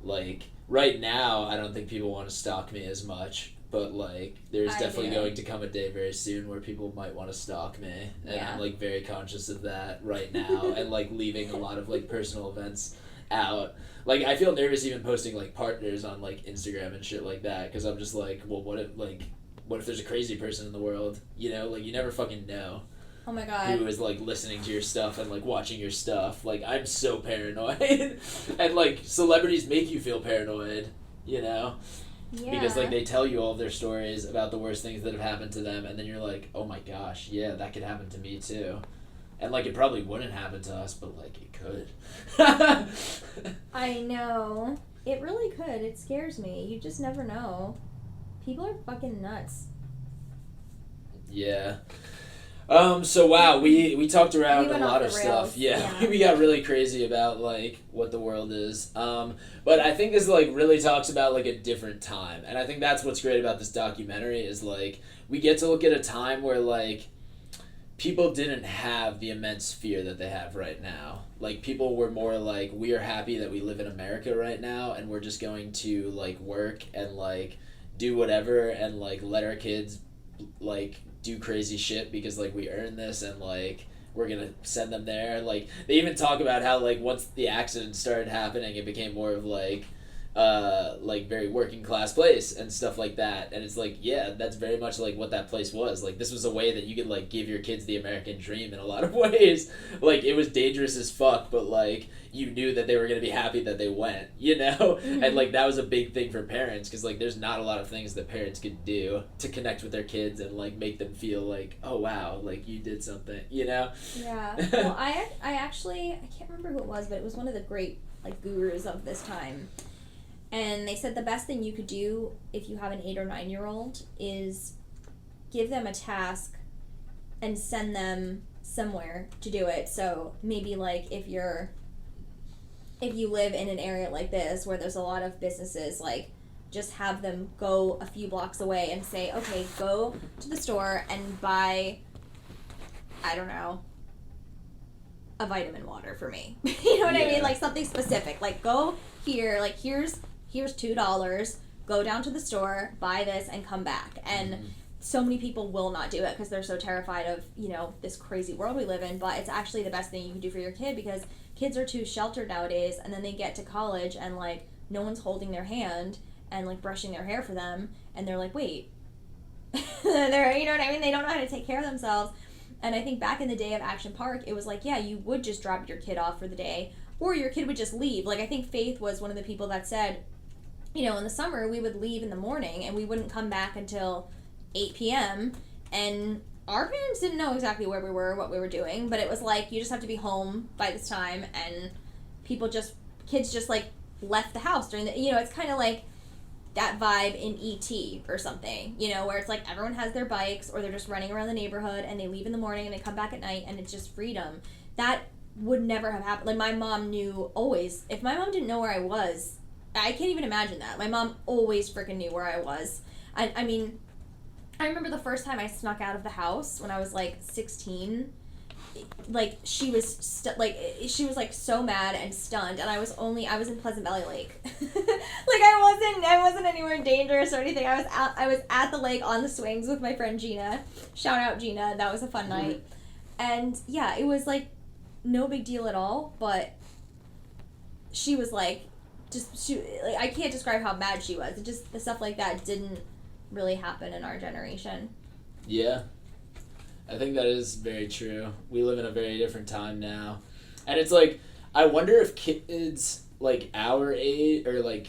like right now I don't think people want to stalk me as much, but like there's definitely going to come a day very soon where people might want to stalk me, and I'm like very conscious of that right now, and like leaving a lot of like personal events out. Like I feel nervous even posting like partners on like Instagram and shit like that, because I'm just like, well, what if there's a crazy person in the world, like you never fucking know. Oh my god. Who is like listening to your stuff and like watching your stuff. Like I'm so paranoid. And like celebrities make you feel paranoid, Yeah. Because like they tell you all of their stories about the worst things that have happened to them, and then you're like, oh my gosh, yeah, that could happen to me too. And like it probably wouldn't happen to us, but like it could. I know. It really could. It scares me. You just never know. People are fucking nuts. Yeah. So wow, we talked around a lot of stuff. Yeah. We got really crazy about like what the world is. But I think this like really talks about like a different time. And I think that's what's great about this documentary is like we get to look at a time where like people didn't have the immense fear that they have right now. Like people were more like, we are happy that we live in America right now, and we're just going to like work and like do whatever and like let our kids like do crazy shit because like we earn this, and like we're gonna send them there. Like they even talk about how like once the accident started happening, it became more of like very working class place and stuff like that. And it's like, yeah, that's very much like what that place was. Like this was a way that you could like give your kids the American dream in a lot of ways. Like it was dangerous as fuck, but like you knew that they were going to be happy that they went, Mm-hmm. And like that was a big thing for parents, because like there's not a lot of things that parents could do to connect with their kids and like make them feel like, oh wow, like you did something, Yeah. Well, I actually, I can't remember who it was, but it was one of the great like gurus of this time. And they said the best thing you could do if you have an 8 or 9-year-old is give them a task and send them somewhere to do it. So maybe like if you live in an area like this where there's a lot of businesses, like just have them go a few blocks away and say, okay, go to the store and buy, I don't know, a vitamin water for me. You know what I mean? Like something specific. Like go here, like here's $2, go down to the store, buy this, and come back. And so many people will not do it because they're so terrified of, this crazy world we live in, but it's actually the best thing you can do for your kid, because kids are too sheltered nowadays, and then they get to college and like no one's holding their hand and like brushing their hair for them, and they're like, wait. They're, you know what I mean? They don't know how to take care of themselves. And I think back in the day of Action Park, it was like, yeah, you would just drop your kid off for the day, or your kid would just leave. Like I think Faith was one of the people that said, in the summer, we would leave in the morning and we wouldn't come back until 8 p.m. And our parents didn't know exactly where we were, what we were doing, but it was like, you just have to be home by this time. And kids just like left the house during the, it's kind of like that vibe in E.T. or something, where it's like everyone has their bikes or they're just running around the neighborhood and they leave in the morning and they come back at night and it's just freedom. That would never have happened. Like my mom knew always, if my mom didn't know where I was, I can't even imagine that. My mom always freaking knew where I was. I mean, I remember the first time I snuck out of the house when I was like 16. Like she was she was like so mad and stunned, and I was in Pleasant Valley Lake. Like I wasn't anywhere dangerous or anything. I was at the lake on the swings with my friend Gina. Shout out Gina, that was a fun night. And yeah, it was like no big deal at all, but she was like I can't describe how mad she was. It just, the stuff like that didn't really happen in our generation. Yeah. I think that is very true. We live in a very different time now. And it's like, I wonder if kids like our age, or like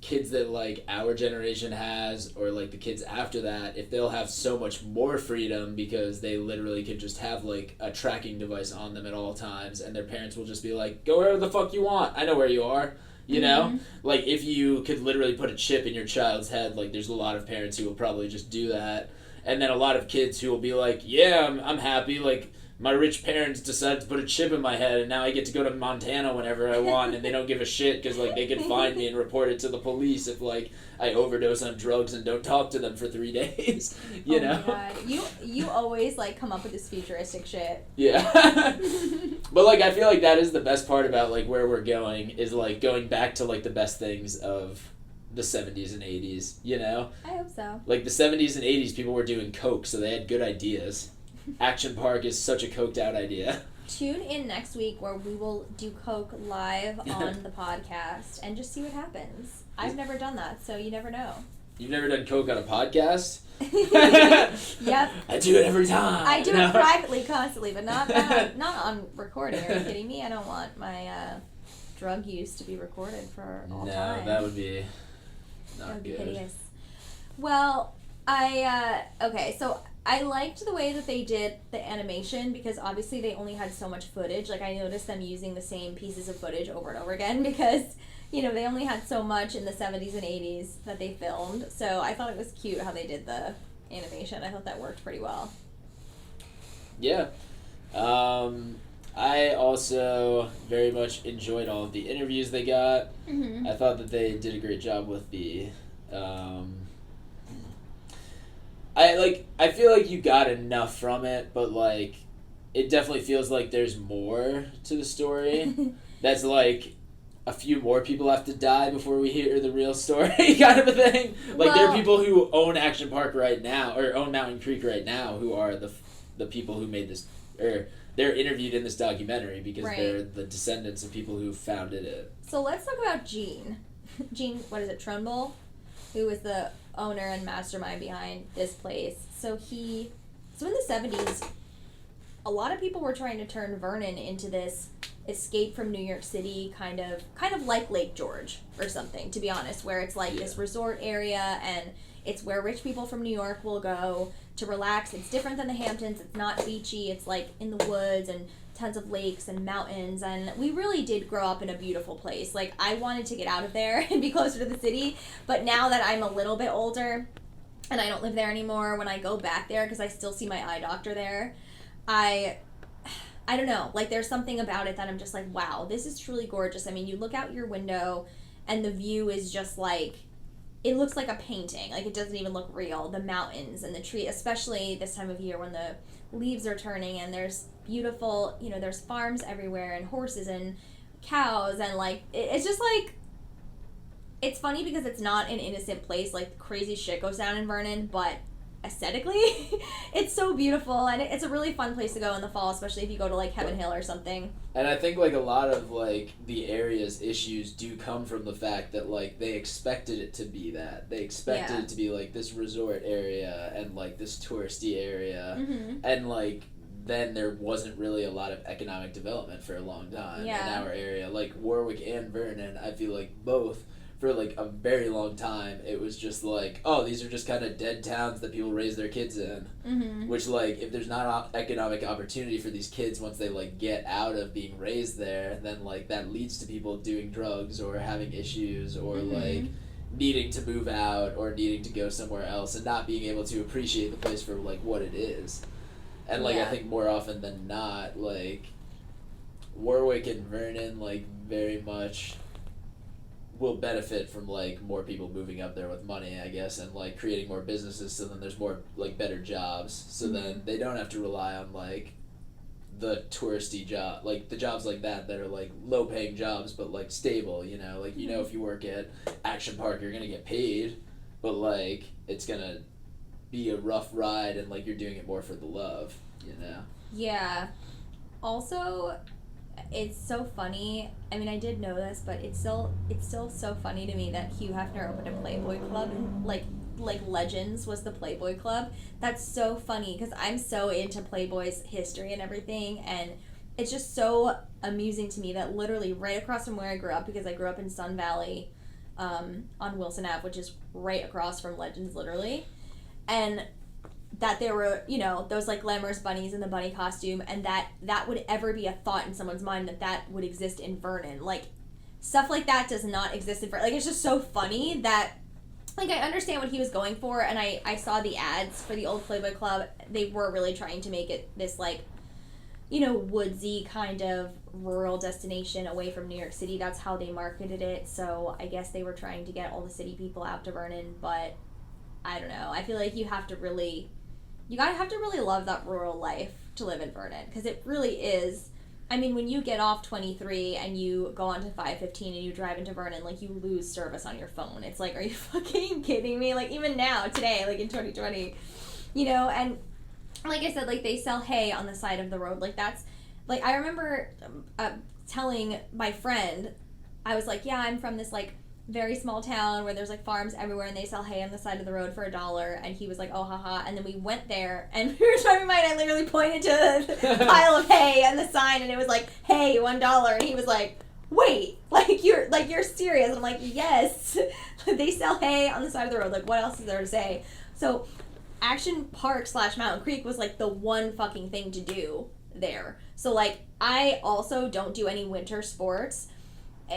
kids that like our generation has, or like the kids after that, if they'll have so much more freedom because they literally could just have like a tracking device on them at all times, and their parents will just be like, go wherever the fuck you want. I know where you are. You know? Like, if you could literally put a chip in your child's head, like, there's a lot of parents who will probably just do that. And then a lot of kids who will be like, yeah, I'm happy, like, my rich parents decided to put a chip in my head, and now I get to go to Montana whenever I want, and they don't give a shit, because, like, they could find me and report it to the police if, like, I overdose on drugs and don't talk to them for 3 days, you know? Oh my God. You always, like, come up with this futuristic shit. Yeah. But, like, I feel like that is the best part about, like, where we're going, is, like, going back to, like, the best things of the 70s and 80s, you know? I hope so. Like, the 70s and 80s, people were doing coke, so they had good ideas. Action Park is such a coked out idea. Tune in next week where we will do coke live on the podcast and just see what happens. I've never done that, so you never know. You've never done coke on a podcast? Yep. I do it every time. I do it privately, constantly, but not on recording. Are you kidding me? I don't want my drug use to be recorded for all time. No, that would be not that would good. Be hideous. Well, okay, so I liked the way that they did the animation, because obviously they only had so much footage. Like, I noticed them using the same pieces of footage over and over again because, you know, they only had so much in the 70s and 80s that they filmed. So I thought it was cute how they did the animation. I thought that worked pretty well. Yeah. I also very much enjoyed all of the interviews they got. Mm-hmm. I thought that they did a great job with the... I feel like you got enough from it, but, like, it definitely feels like there's more to the story. That's, like, a few more people have to die before we hear the real story kind of a thing. Like, there are people who own Action Park right now, or own Mountain Creek right now, who are the people who made this, or they're interviewed in this documentary because they're the descendants of people who founded it. So let's talk about Gene. Gene, what is it, Trumbull? Who was the owner and mastermind behind this place. So in the 70s, a lot of people were trying to turn Vernon into this escape from New York City, kind of like Lake George or something, to be honest, where it's like this resort area, and it's where rich people from New York will go to relax. It's different than the Hamptons. It's not beachy. It's like in the woods and tons of lakes and mountains, and we really did grow up in a beautiful place. Like, I wanted to get out of there and be closer to the city, but now that I'm a little bit older and I don't live there anymore, when I go back there, because I still see my eye doctor there, I don't know, like, there's something about it that I'm just like, wow, this is truly gorgeous. I mean, you look out your window and the view is just like, it looks like a painting. Like, it doesn't even look real. The mountains and the tree, especially this time of year when the leaves are turning and there's beautiful, you know, there's farms everywhere and horses and cows, and like, it's just like, it's funny because it's not an innocent place. Like, crazy shit goes down in Vernon, but aesthetically it's so beautiful, and it's a really fun place to go in the fall, especially if you go to like Heaven Hill or something. And I think, like, a lot of, like, the area's issues do come from the fact that, like, they expected it to be that. They expected it to be, like, this resort area and, like, this touristy area. Mm-hmm. And, like, then there wasn't really a lot of economic development for a long time in our area. Like, Warwick and Vernon, I feel like both, for, like, a very long time, it was just like, oh, these are just kind of dead towns that people raise their kids in. Mm-hmm. Which, like, if there's not economic opportunity for these kids once they, like, get out of being raised there, then, like, that leads to people doing drugs or having issues or, like, needing to move out or needing to go somewhere else and not being able to appreciate the place for, like, what it is. And, like, I think more often than not, like, Warwick and Vernon, like, very much will benefit from like more people moving up there with money, I guess, and like creating more businesses. So then there's more like better jobs. So then they don't have to rely on like the touristy job, like the jobs like that are like low paying jobs but like stable. You know, like if you work at Action Park, you're gonna get paid, but like it's gonna be a rough ride, and like you're doing it more for the love. You know. Yeah. Also, it's so funny. I mean, I did know this, but it's still so funny to me that Hugh Hefner opened a Playboy club, and like Legends was the Playboy club. That's so funny because I'm so into Playboy's history and everything, and it's just so amusing to me that literally right across from where I grew up, because I grew up in Sun Valley, on Wilson Ave, which is right across from Legends, literally, and that there were, those like glamorous bunnies in the bunny costume, and that would ever be a thought in someone's mind that would exist in Vernon. Like, stuff like that does not exist in Vernon. Like, it's just so funny that, like, I understand what he was going for, and I saw the ads for the old Playboy Club. They were really trying to make it this, like, woodsy kind of rural destination away from New York City. That's how they marketed it, so I guess they were trying to get all the city people out to Vernon, but I don't know. I feel like you have to really love that rural life to live in Vernon, because it really is. I mean, when you get off 23 and you go on to 515 and you drive into Vernon, like, you lose service on your phone. It's like, are you fucking kidding me? Like, even now, today, like, in 2020, and like I said, like, they sell hay on the side of the road. Like, that's, like, I remember telling my friend, I was like, yeah, I'm from this, like, very small town where there's like farms everywhere and they sell hay on the side of the road for $1, and he was like, oh haha, and then we went there and we were driving by and I literally pointed to the pile of hay and the sign and it was like, hey, $1, and he was like, wait, like you're serious? And I'm like, yes. They sell hay on the side of the road, like what else is there to say? So Action Park / Mountain Creek was like the one fucking thing to do there. So like, I also don't do any winter sports.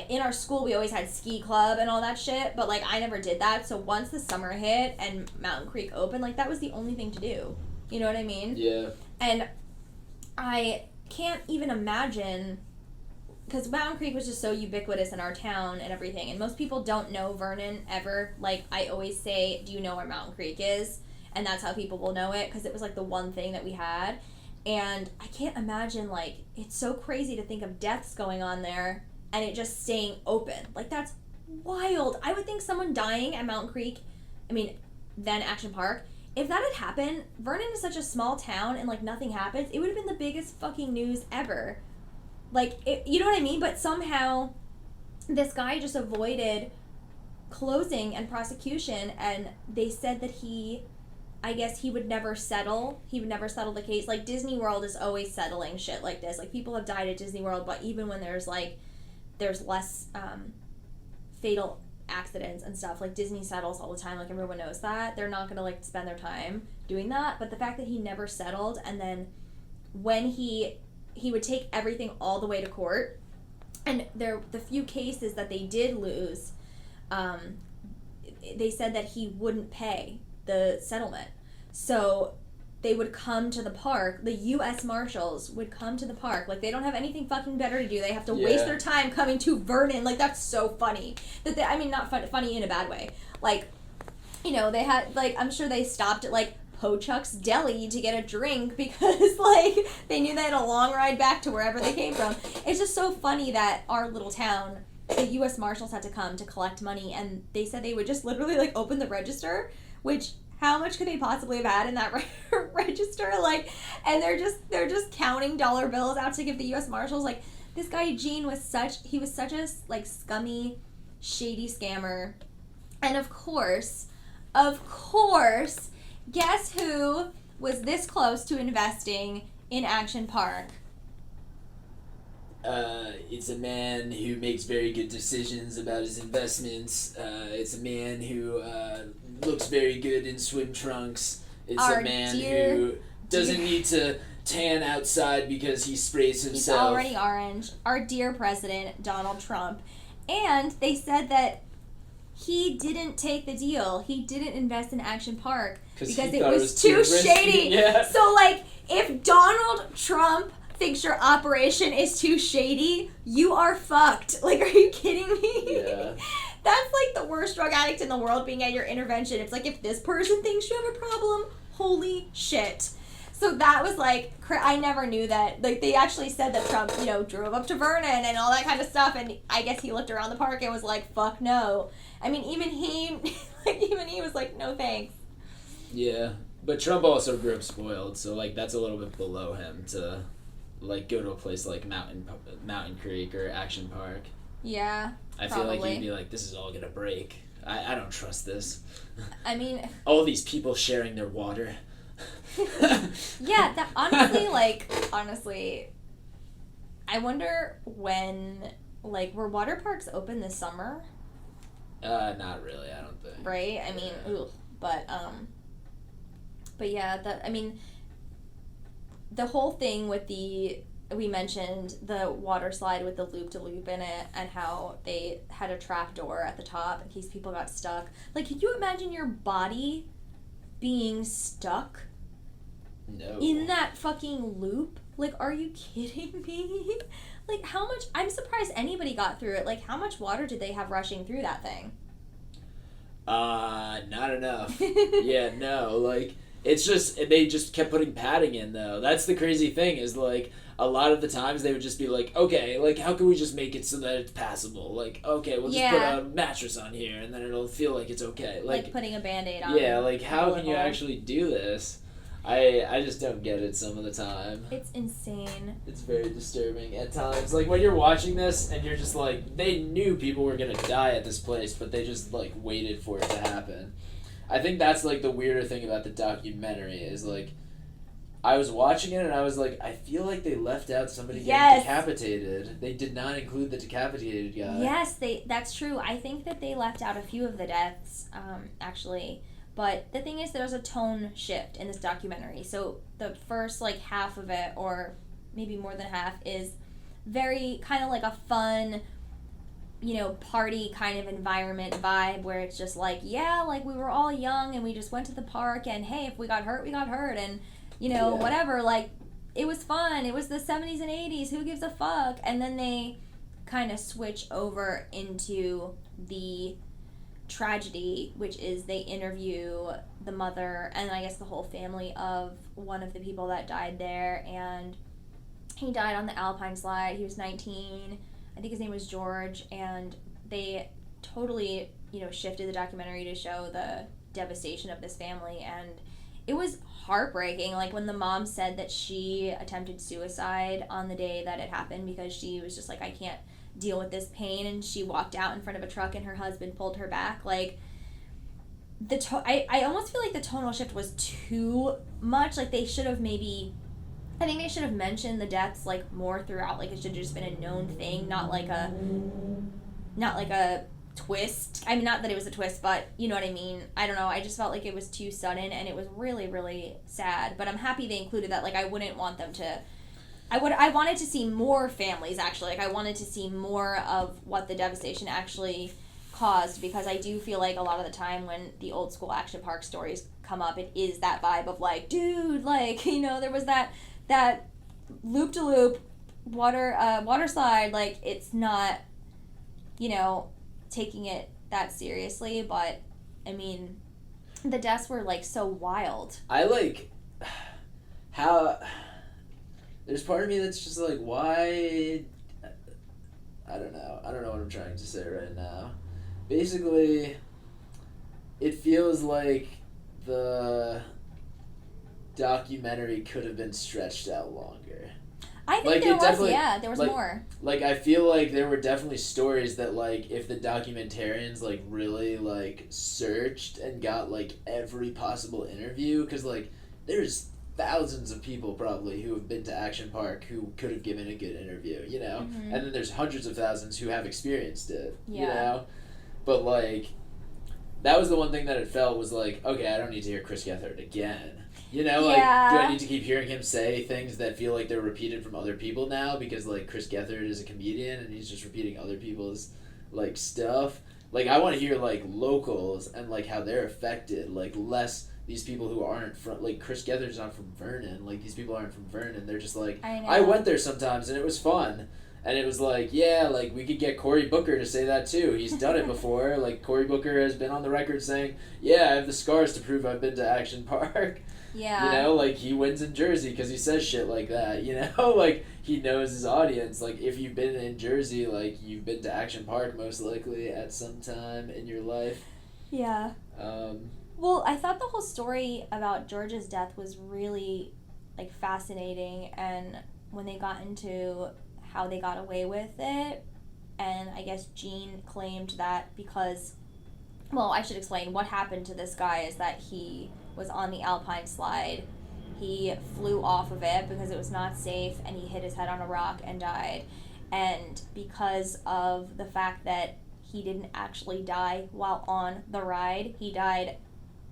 In our school, we always had ski club and all that shit, but, like, I never did that. So once the summer hit and Mountain Creek opened, like, that was the only thing to do. You know what I mean? Yeah. And I can't even imagine, because Mountain Creek was just so ubiquitous in our town and everything, and most people don't know Vernon ever. Like, I always say, do you know where Mountain Creek is? And that's how people will know it, because it was, like, the one thing that we had. And I can't imagine, like, it's so crazy to think of deaths going on there and it just staying open. Like, that's wild. I would think someone dying at Mountain Creek, then Action Park, if that had happened, Vernon is such a small town and, like, nothing happens, it would have been the biggest fucking news ever. Like, you know what I mean? But somehow this guy just avoided closing and prosecution, and they said that I guess he would never settle. He would never settle the case. Like, Disney World is always settling shit like this. Like, people have died at Disney World, but even when there's less fatal accidents and stuff, like, Disney settles all the time. Like, everyone knows that. They're not going to, like, spend their time doing that. But the fact that he never settled, and then when he would take everything all the way to court, and the few cases that they did lose, they said that he wouldn't pay the settlement. So they would come to the park, the U.S. Marshals would come to the park. Like, they don't have anything fucking better to do. They have to waste their time coming to Vernon. Like, that's so funny. Not funny in a bad way. Like, they had, like, I'm sure they stopped at, like, Pochuck's Deli to get a drink because, like, they knew they had a long ride back to wherever they came from. It's just so funny that our little town, the U.S. Marshals had to come to collect money, and they said they would just literally, like, open the register, which, how much could they possibly have had in that register? Like, and they're just counting dollar bills out to give the U.S. Marshals. Like, this guy Gene was such a, like, scummy, shady scammer. And of course, guess who was this close to investing in Action Park? It's a man who makes very good decisions about his investments. It's a man who looks very good in swim trunks. It's a man who doesn't need to tan outside because he sprays himself. He's already orange. Our dear president, Donald Trump. And they said that he didn't take the deal. He didn't invest in Action Park because it was too shady. Yeah. So, like, if Donald Trump thinks your operation is too shady, you are fucked. Like, are you kidding me? Yeah. That's like the worst drug addict in the world being at your intervention. It's like, if this person thinks you have a problem, holy shit. So that was like, I never knew that. Like, they actually said that Trump, drove up to Vernon and all that kind of stuff, and I guess he looked around the park and was like, fuck no. I mean, even he was like, no thanks. Yeah. But Trump also grew up spoiled, so, like, that's a little bit below him to, like, go to a place like Mountain Creek or Action Park. Yeah, I feel like he'd be like, this is all gonna break. I don't trust this. I mean... all these people sharing their water. Yeah, that honestly, I wonder when, like, were water parks open this summer? Not really, I don't think. Right? I mean, ugh. But yeah, the whole thing with we mentioned the water slide with the loop-to-loop in it and how they had a trap door at the top in case people got stuck. Like, could you imagine your body being stuck in that fucking loop? Like, are you kidding me? Like, how much... I'm surprised anybody got through it. Like, how much water did they have rushing through that thing? Not enough. Yeah, no, like... It's just, they just kept putting padding in, though. That's the crazy thing, is, like, a lot of the times they would just be like, okay, like, how can we just make it so that it's passable? Like, okay, we'll just put a mattress on here, and then it'll feel like it's okay. Like putting a Band-Aid on. Yeah, like, how can you actually do this? I just don't get it some of the time. It's insane. It's very disturbing at times. Like, when you're watching this, and you're just like, they knew people were gonna die at this place, but they just, like, waited for it to happen. I think that's, like, the weirder thing about the documentary is, like, I was watching it and I was like, I feel like they left out somebody getting decapitated. They did not include the decapitated guy. Yes, that's true. I think that they left out a few of the deaths, actually. But the thing is, there's a tone shift in this documentary. So the first, like, half of it, or maybe more than half, is very kind of like a fun... party kind of environment vibe where it's just like, yeah, like, we were all young and we just went to the park and, hey, if we got hurt, we got hurt, and, whatever, like, it was fun. It was the 70s and 80s. Who gives a fuck? And then they kind of switch over into the tragedy, which is they interview the mother and I guess the whole family of one of the people that died there, and he died on the Alpine slide. He was 19. I think his name was George, and they totally, shifted the documentary to show the devastation of this family, and it was heartbreaking. Like, when the mom said that she attempted suicide on the day that it happened because she was just like, I can't deal with this pain, and she walked out in front of a truck and her husband pulled her back. Like, I almost feel like the tonal shift was too much. Like, they should have I think they should have mentioned the deaths, like, more throughout. Like, it should have just been a known thing, not like a twist. I mean, not that it was a twist, but you know what I mean. I don't know. I just felt like it was too sudden, and it was really, really sad. But I'm happy they included that. Like, I wouldn't want them to... I wanted to see more families, actually. Like, I wanted to see more of what the devastation actually caused, because I do feel like a lot of the time when the old school action park stories come up, it is that vibe of, like, dude, like, there was that loop-to-loop water slide. Like, it's not, taking it that seriously, but, I mean, the deaths were, like, so wild. I like how there's part of me that's just like, why? I don't know what I'm trying to say right now. Basically, it feels like the documentary could have been stretched out longer. I think there was more. Like, I feel like there were definitely stories that, like, if the documentarians, like, really, like, searched and got, like, every possible interview, because, like, there's thousands of people probably who have been to Action Park who could have given a good interview, Mm-hmm. And then there's hundreds of thousands who have experienced it, But, like, that was the one thing that it felt was like, okay, I don't need to hear Chris Gethard again. Like, do I need to keep hearing him say things that feel like they're repeated from other people now because, like, Chris Gethard is a comedian and he's just repeating other people's, like, stuff? Like, I want to hear, like, locals and, like, how they're affected, like, less these people who aren't from, like, Chris Gether's not from Vernon. Like, these people aren't from Vernon. They're just like, I know. I went there sometimes and it was fun. And it was like, yeah, like, we could get Cory Booker to say that too. He's done it before. Like, Cory Booker has been on the record saying, yeah, I have the scars to prove I've been to Action Park. Yeah. You know, like, he wins in Jersey because he says shit like that, you know? Like, he knows his audience. Like, if you've been in Jersey, like, you've been to Action Park most likely at some time in your life. Yeah. Well, I thought the whole story about George's death was really, like, fascinating, and when they got into how they got away with it, and I guess Gene claimed that because, well, I should explain what happened to this guy is that he was on the Alpine slide, he flew off of it because it was not safe, and he hit his head on a rock and died, and because of the fact that he didn't actually die while on the ride, he died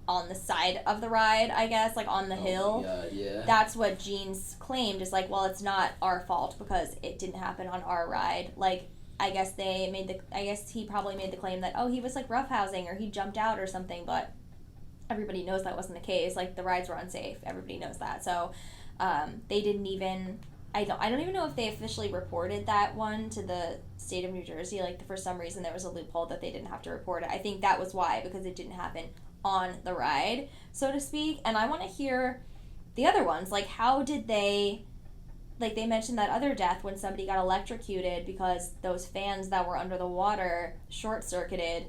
on the side of the ride, I guess, like on the hill. God, yeah. That's what Gene's claimed is like, well, it's not our fault because it didn't happen on our ride. Like, I guess he probably made the claim that, oh, he was like roughhousing or he jumped out or something, but everybody knows that wasn't the case. Like, the rides were unsafe. Everybody knows that. So, they didn't even, I don't even know if they officially reported that one to the state of New Jersey. Like, for some reason there was a loophole that they didn't have to report it. I think that was why, because it didn't happen on the ride, so to speak. And I want to hear the other ones. Like, how did they, like, they mentioned that other death when somebody got electrocuted because those fans that were under the water short-circuited.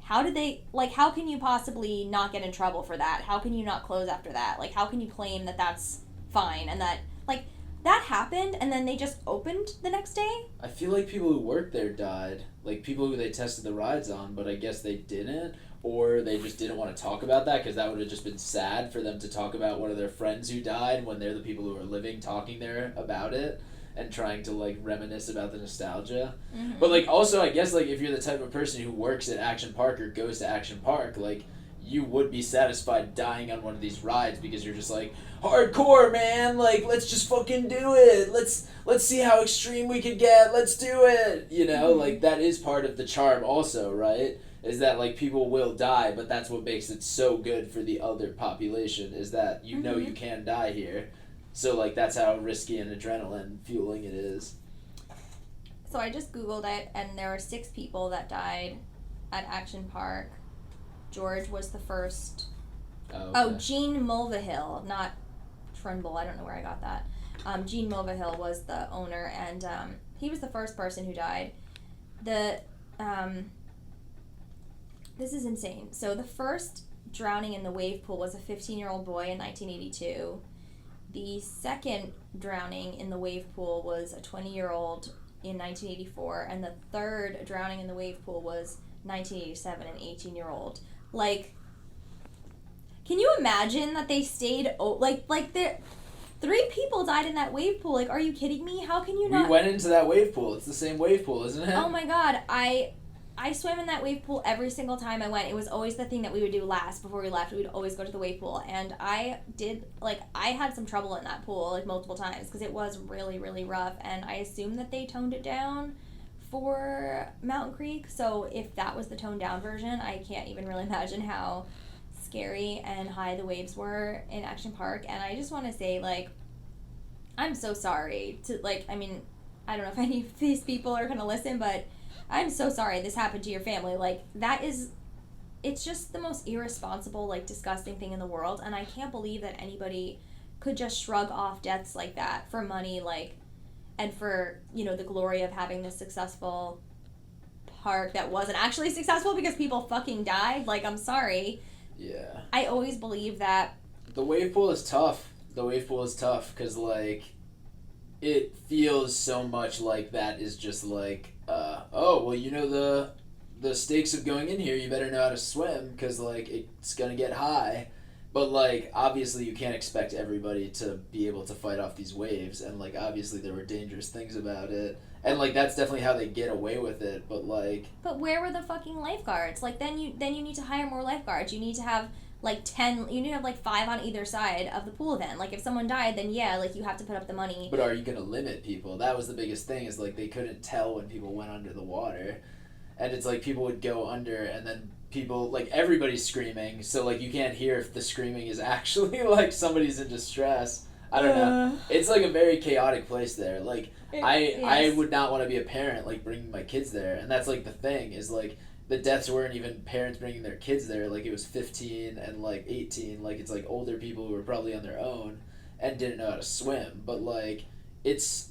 How did they, like, how can you possibly not get in trouble for that? How can you not close after that? Like, how can you claim that that's fine and that, like, that happened and then they just opened the next day? I feel like people who worked there died. Like, people who they tested the rides on, but I guess they didn't. Or they just didn't want to talk about that because that would have just been sad for them to talk about one of their friends who died when they're the people who are living talking there about it and trying to, like, reminisce about the nostalgia. Mm-hmm. But, like, also, I guess, like, if you're the type of person who works at Action Park or goes to Action Park, like, you would be satisfied dying on one of these rides because you're just like, hardcore, man, like, let's just fucking do it. Let's see how extreme we could get. Let's do it. You know, Mm-hmm. like, that is part of the charm also, right? Is that, like, people will die, but that's what makes it so good for the other population, is that you know you can die here. So, like, that's how risky and adrenaline fueling it is. So I just Googled it, and there were 6 people that died at Action Park. George was the first. Okay. Gene Mulvihill, not Trimble. I don't know where I got that. Gene Mulvihill was the owner, and he was the first person who died. This is insane. So the first drowning in the wave pool was a 15-year-old boy in 1982. The second drowning in the wave pool was a 20-year-old in 1984, and the third drowning in the wave pool was 1987, an 18-year-old. Like, can you imagine that they stayed, like there, 3 people died in that wave pool. Like, are you kidding me? How can you not? We went into that wave pool. It's the same wave pool, isn't it? Oh my god, I swam in that wave pool every single time I went. It was always the thing that we would do last before we left. We would always go to the wave pool. And I had some trouble in that pool, like, multiple times because it was really, really rough. And I assume that they toned it down for Mountain Creek. So if that was the toned down version, I can't even really imagine how scary and high the waves were in Action Park. And I just want to say, like, I'm so sorry to, like, I mean, I don't know if any of these people are going to listen, but I'm so sorry this happened to your family. Like, it's just the most irresponsible, like, disgusting thing in the world, and I can't believe that anybody could just shrug off deaths like that for money, like, and for, you know, the glory of having this successful park that wasn't actually successful because people fucking died. Like, I'm sorry. Yeah. I always believe that. The wave pool is tough. Because, like, it feels so much like that is just like, oh, well, you know, the stakes of going in here, you better know how to swim because, like, it's gonna get high. But, like, obviously you can't expect everybody to be able to fight off these waves, and, like, obviously there were dangerous things about it. And, like, that's definitely how they get away with it, but, like... But where were the fucking lifeguards? Like, then you need to hire more lifeguards. You need to have, like, 10... You need to have, like, 5 on either side of the pool then. Like, if someone died, then, yeah, like, you have to put up the money. But are you gonna limit people? That was the biggest thing, is, like, they couldn't tell when people went under the water. And it's like people would go under and then people, like, everybody's screaming, so, like, you can't hear if the screaming is actually, like, somebody's in distress. I don't know. It's, like, a very chaotic place there. Like, I would not want to be a parent, like, bringing my kids there, and that's, like, the thing, is, like, the deaths weren't even parents bringing their kids there. Like, it was 15 and, like, 18. Like, it's, like, older people who were probably on their own and didn't know how to swim. But, like, it's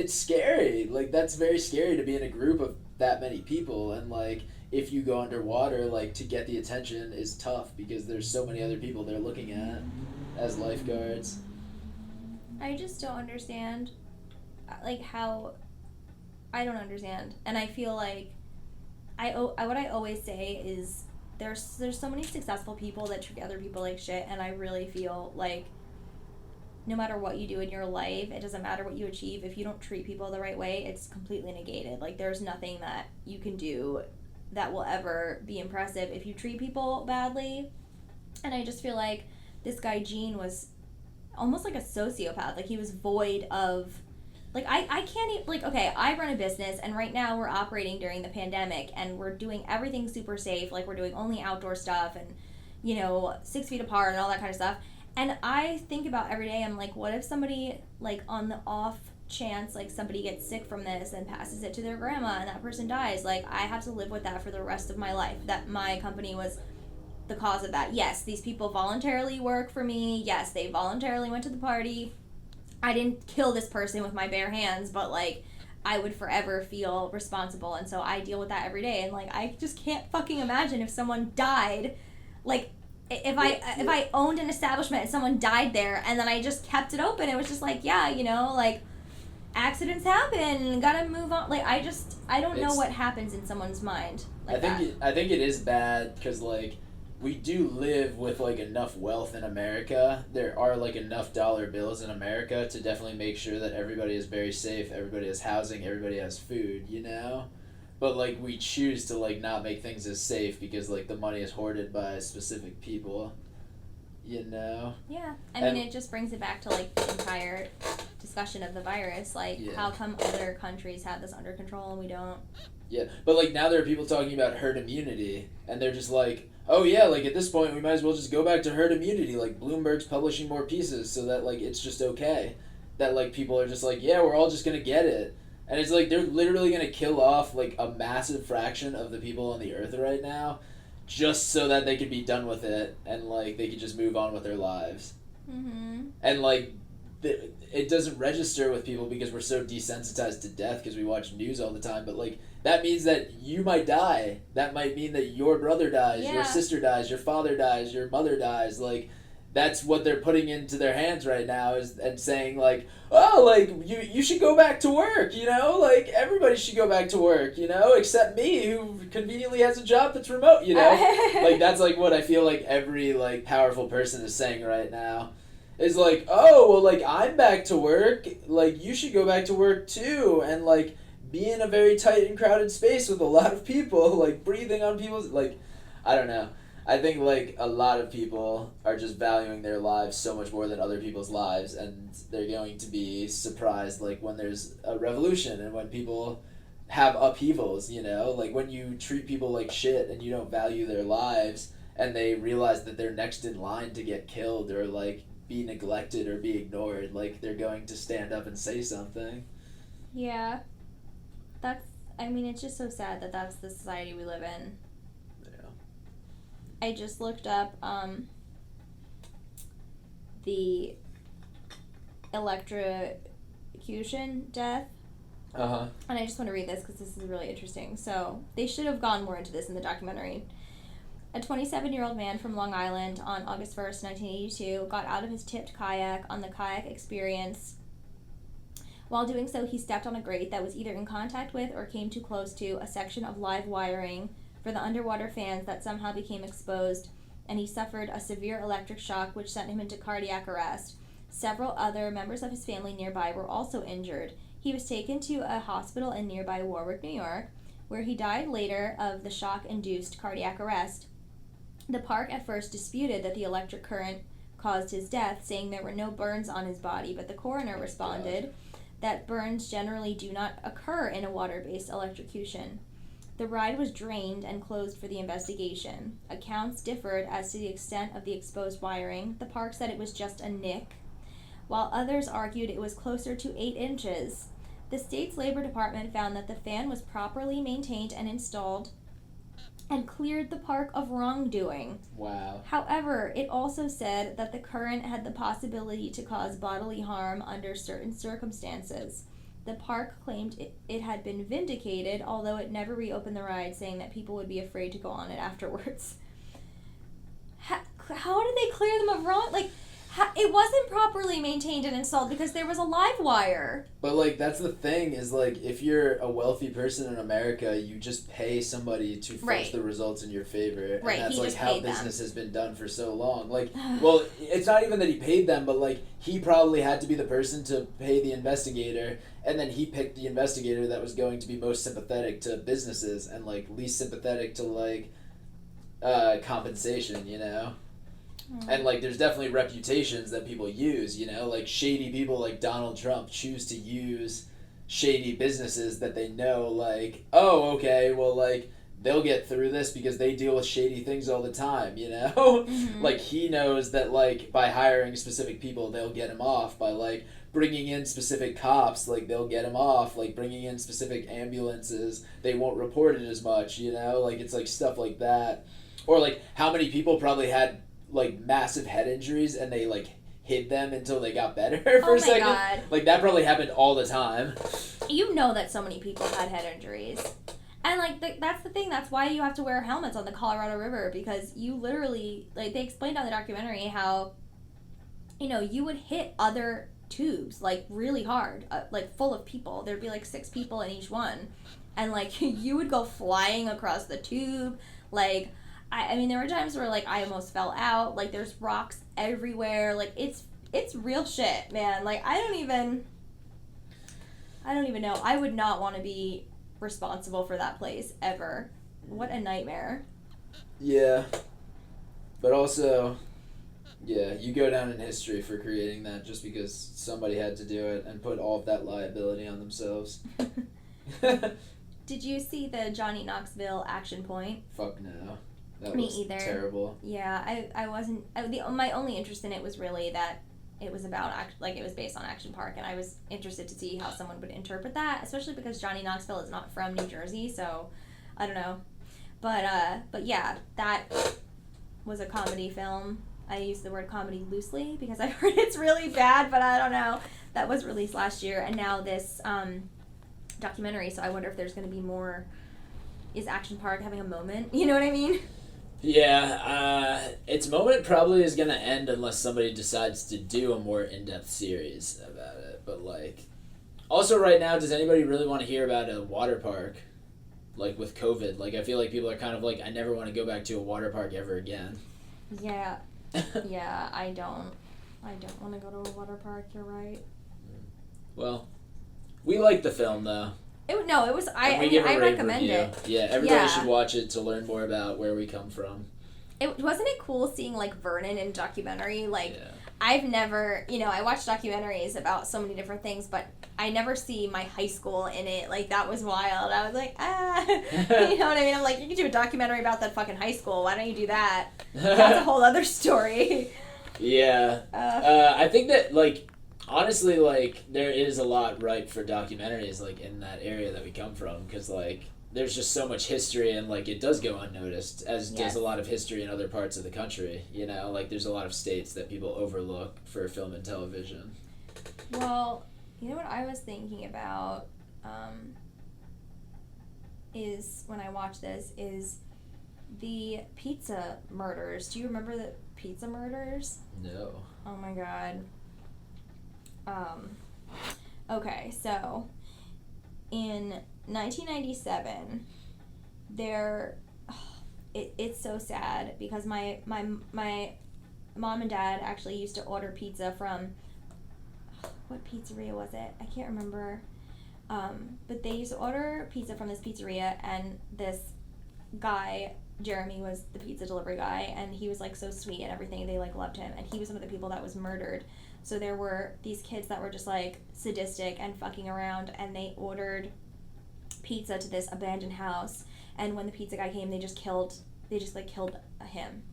scary. Like, that's very scary to be in a group of that many people. And, like, if you go underwater, like, to get the attention is tough because there's so many other people they're looking at as lifeguards. I just don't understand, like, how... I don't understand. And I feel like what I always say is there's so many successful people that treat other people like shit, and I really feel like no matter what you do in your life, it doesn't matter what you achieve, if you don't treat people the right way, it's completely negated. Like, there's nothing that you can do that will ever be impressive if you treat people badly. And I just feel like this guy Gene was almost like a sociopath. Like, he was void of... Like, I can't even... Like, okay, I run a business, and right now we're operating during the pandemic, and we're doing everything super safe. Like, we're doing only outdoor stuff and, 6 feet apart and all that kind of stuff. And I think about every day, I'm like, what if somebody, like, on the off chance, like, somebody gets sick from this and passes it to their grandma and that person dies? Like, I have to live with that for the rest of my life, that my company was the cause of that. Yes, these people voluntarily work for me. Yes, they voluntarily went to the party. I didn't kill this person with my bare hands, but, like, I would forever feel responsible, and so I deal with that every day. And, like, I just can't fucking imagine if someone died, like, if I owned an establishment and someone died there, and then I just kept it open. It was just like, yeah, like, accidents happen, gotta move on. Like, I don't know what happens in someone's mind like that. I think it is bad because, like, we do live with, like, enough wealth in America. There are, like, enough dollar bills in America to definitely make sure that everybody is very safe, everybody has housing, everybody has food, But, like, we choose to, like, not make things as safe because, like, the money is hoarded by specific people, Yeah. I mean, it just brings it back to, like, the entire discussion of the virus. Like, how come other countries have this under control and we don't? Yeah, but, like, now there are people talking about herd immunity, and they're just like, oh, yeah, like, at this point, we might as well just go back to herd immunity. Like, Bloomberg's publishing more pieces so that, like, it's just okay. That, like, people are just like, yeah, we're all just gonna get it. And it's like, they're literally gonna kill off, like, a massive fraction of the people on the earth right now just so that they could be done with it and, like, they could just move on with their lives. Mm-hmm. And, like, it doesn't register with people because we're so desensitized to death because we watch news all the time, but, like, that means that you might die. That might mean that your brother dies, your sister dies, your father dies, your mother dies. Like, that's what they're putting into their hands right now and saying, like, oh, like, you should go back to work, Like, everybody should go back to work, except me, who conveniently has a job that's remote, Like, that's, like, what I feel like every, like, powerful person is saying right now. Is like, oh, well, like, I'm back to work. Like, you should go back to work, too. And, like, be in a very tight and crowded space with a lot of people, like, breathing on people's, like, I don't know. I think, like, a lot of people are just valuing their lives so much more than other people's lives, and they're going to be surprised, like, when there's a revolution and when people have upheavals, Like, when you treat people like shit and you don't value their lives and they realize that they're next in line to get killed or, like, be neglected or be ignored, like, they're going to stand up and say something. Yeah. It's just so sad that that's the society we live in. Yeah. I just looked up the electrocution death. Uh-huh. And I just want to read this because this is really interesting. So, they should have gone more into this in the documentary. A 27-year-old man from Long Island on August 1st, 1982, got out of his tipped kayak on the Kayak Experience. While doing so, he stepped on a grate that was either in contact with or came too close to a section of live wiring for the underwater fans that somehow became exposed, and he suffered a severe electric shock which sent him into cardiac arrest. Several other members of his family nearby were also injured. He was taken to a hospital in nearby Warwick, New York, where he died later of the shock-induced cardiac arrest. The park at first disputed that the electric current caused his death, saying there were no burns on his body, but the coroner responded that burns generally do not occur in a water-based electrocution. The ride was drained and closed for the investigation. Accounts differed as to the extent of the exposed wiring. The park said it was just a nick, while others argued it was closer to 8 inches. The state's labor department found that the fan was properly maintained and installed and cleared the park of wrongdoing. Wow. However, it also said that the current had the possibility to cause bodily harm under certain circumstances. The park claimed it had been vindicated, although it never reopened the ride, saying that people would be afraid to go on it afterwards. How did they clear them of wrong? Like, it wasn't properly maintained and installed because there was a live wire. But, like, that's the thing is, like, if you're a wealthy person in America, you just pay somebody to fix the results in your favor. Right, And that's, he like, just how paid business them. has been done for so long. Like, well, it's not even that he paid them, but, like, he probably had to be the person to pay the investigator, and then he picked the investigator that was going to be most sympathetic to businesses and, like, least sympathetic to, like, compensation, you know? And, like, there's definitely reputations that people use, you know? Like, shady people like Donald Trump choose to use shady businesses that they know, like, oh, okay, well, like, they'll get through this because they deal with shady things all the time, you know? Mm-hmm. Like, he knows that, like, by hiring specific people, they'll get him off. By, like, bringing in specific cops, like, they'll get him off. Like, bringing in specific ambulances, they won't report it as much, you know? Like, it's, like, stuff like that. Or, like, how many people probably had, like, massive head injuries and they, like, hid them until they got better for a second. God. Like, that probably happened all the time. You know that so many people had head injuries. And, like, that's the thing. That's why you have to wear helmets on the Colorado River, because you literally, like, they explained on the documentary how, you know, you would hit other tubes, like, really hard, like, full of people. There'd be, like, 6 people in each one. And, like, you would go flying across the tube, like... I mean, there were times where, like, I almost fell out. Like, there's rocks everywhere. Like, it's real shit, man. Like, I don't even know. I would not want to be responsible for that place, ever. What a nightmare. Yeah. But also, yeah, you go down in history for creating that just because somebody had to do it and put all of that liability on themselves. Did you see the Johnny Knoxville action point? Fuck no. That Me was either. terrible. Yeah, I wasn't... my only interest in it was really that it was about... Like, it was based on Action Park, and I was interested to see how someone would interpret that, especially because Johnny Knoxville is not from New Jersey, so I don't know. But yeah, that was a comedy film. I use the word comedy loosely because I've heard it's really bad, but I don't know. That was released last year, and now this documentary, so I wonder if there's going to be more... Is Action Park having a moment? You know what I mean? Yeah, its moment probably is gonna end unless somebody decides to do a more in-depth series about it. But, like, also right now, does anybody really want to hear about a water park? Like, with COVID, like, I feel like people are kind of like, I never want to go back to a water park ever again. Yeah. Yeah, I don't want to go to a water park, you're right. Well, we like the film, though. It was. I recommend review. it. Yeah, everybody should watch it to learn more about where we come from. Wasn't it cool seeing, like, Vernon in documentary? Like, Yeah. I've never, I watch documentaries about so many different things, but I never see my high school in it. Like, that was wild. I was like, you know what I mean? I'm like, you could do a documentary about that fucking high school. Why don't you do that? That's a whole other story. Yeah. I think that, like, honestly, like, there is a lot ripe for documentaries, like, in that area that we come from, because, like, there's just so much history, and, like, it does go unnoticed, as does a lot of history in other parts of the country, you know? Like, there's a lot of states that people overlook for film and television. Well, you know what I was thinking about, is, when I watch this, is the pizza murders. Do you remember the pizza murders? No. Oh my god. Okay, so in 1997, it's so sad because my mom and dad actually used to order pizza from, what pizzeria was it? I can't remember. But they used to order pizza from this pizzeria, and this guy, Jeremy, was the pizza delivery guy, and he was, like, so sweet and everything. They, like, loved him, and he was one of the people that was murdered. So there were these kids that were just, like, sadistic and fucking around, and they ordered pizza to this abandoned house, and when the pizza guy came, they just killed him.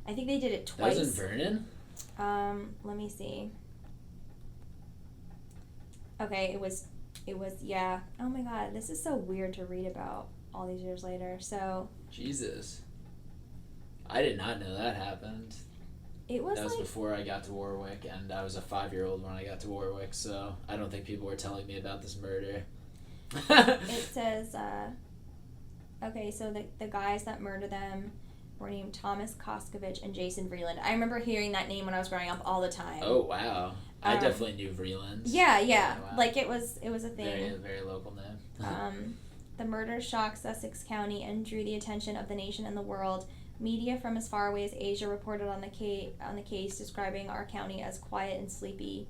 I think they did it twice. That was in Vernon? Let me see. Okay, it was, yeah. Oh my god, this is so weird to read about all these years later. So. Jesus. I did not know that happened. It was That was like, before I got to Warwick, and I was a 5-year-old when I got to Warwick, so I don't think people were telling me about this murder. it says, okay, so the guys that murdered them were named Thomas Koskovich and Jason Vreeland. I remember hearing that name when I was growing up all the time. Oh, wow. I definitely knew Vreeland. Yeah. Wow. Like, it was a thing. Very, very local name. The murder shocked Sussex County and drew the attention of the nation and the world. Media from as far away as Asia reported on the case, describing our county as quiet and sleepy.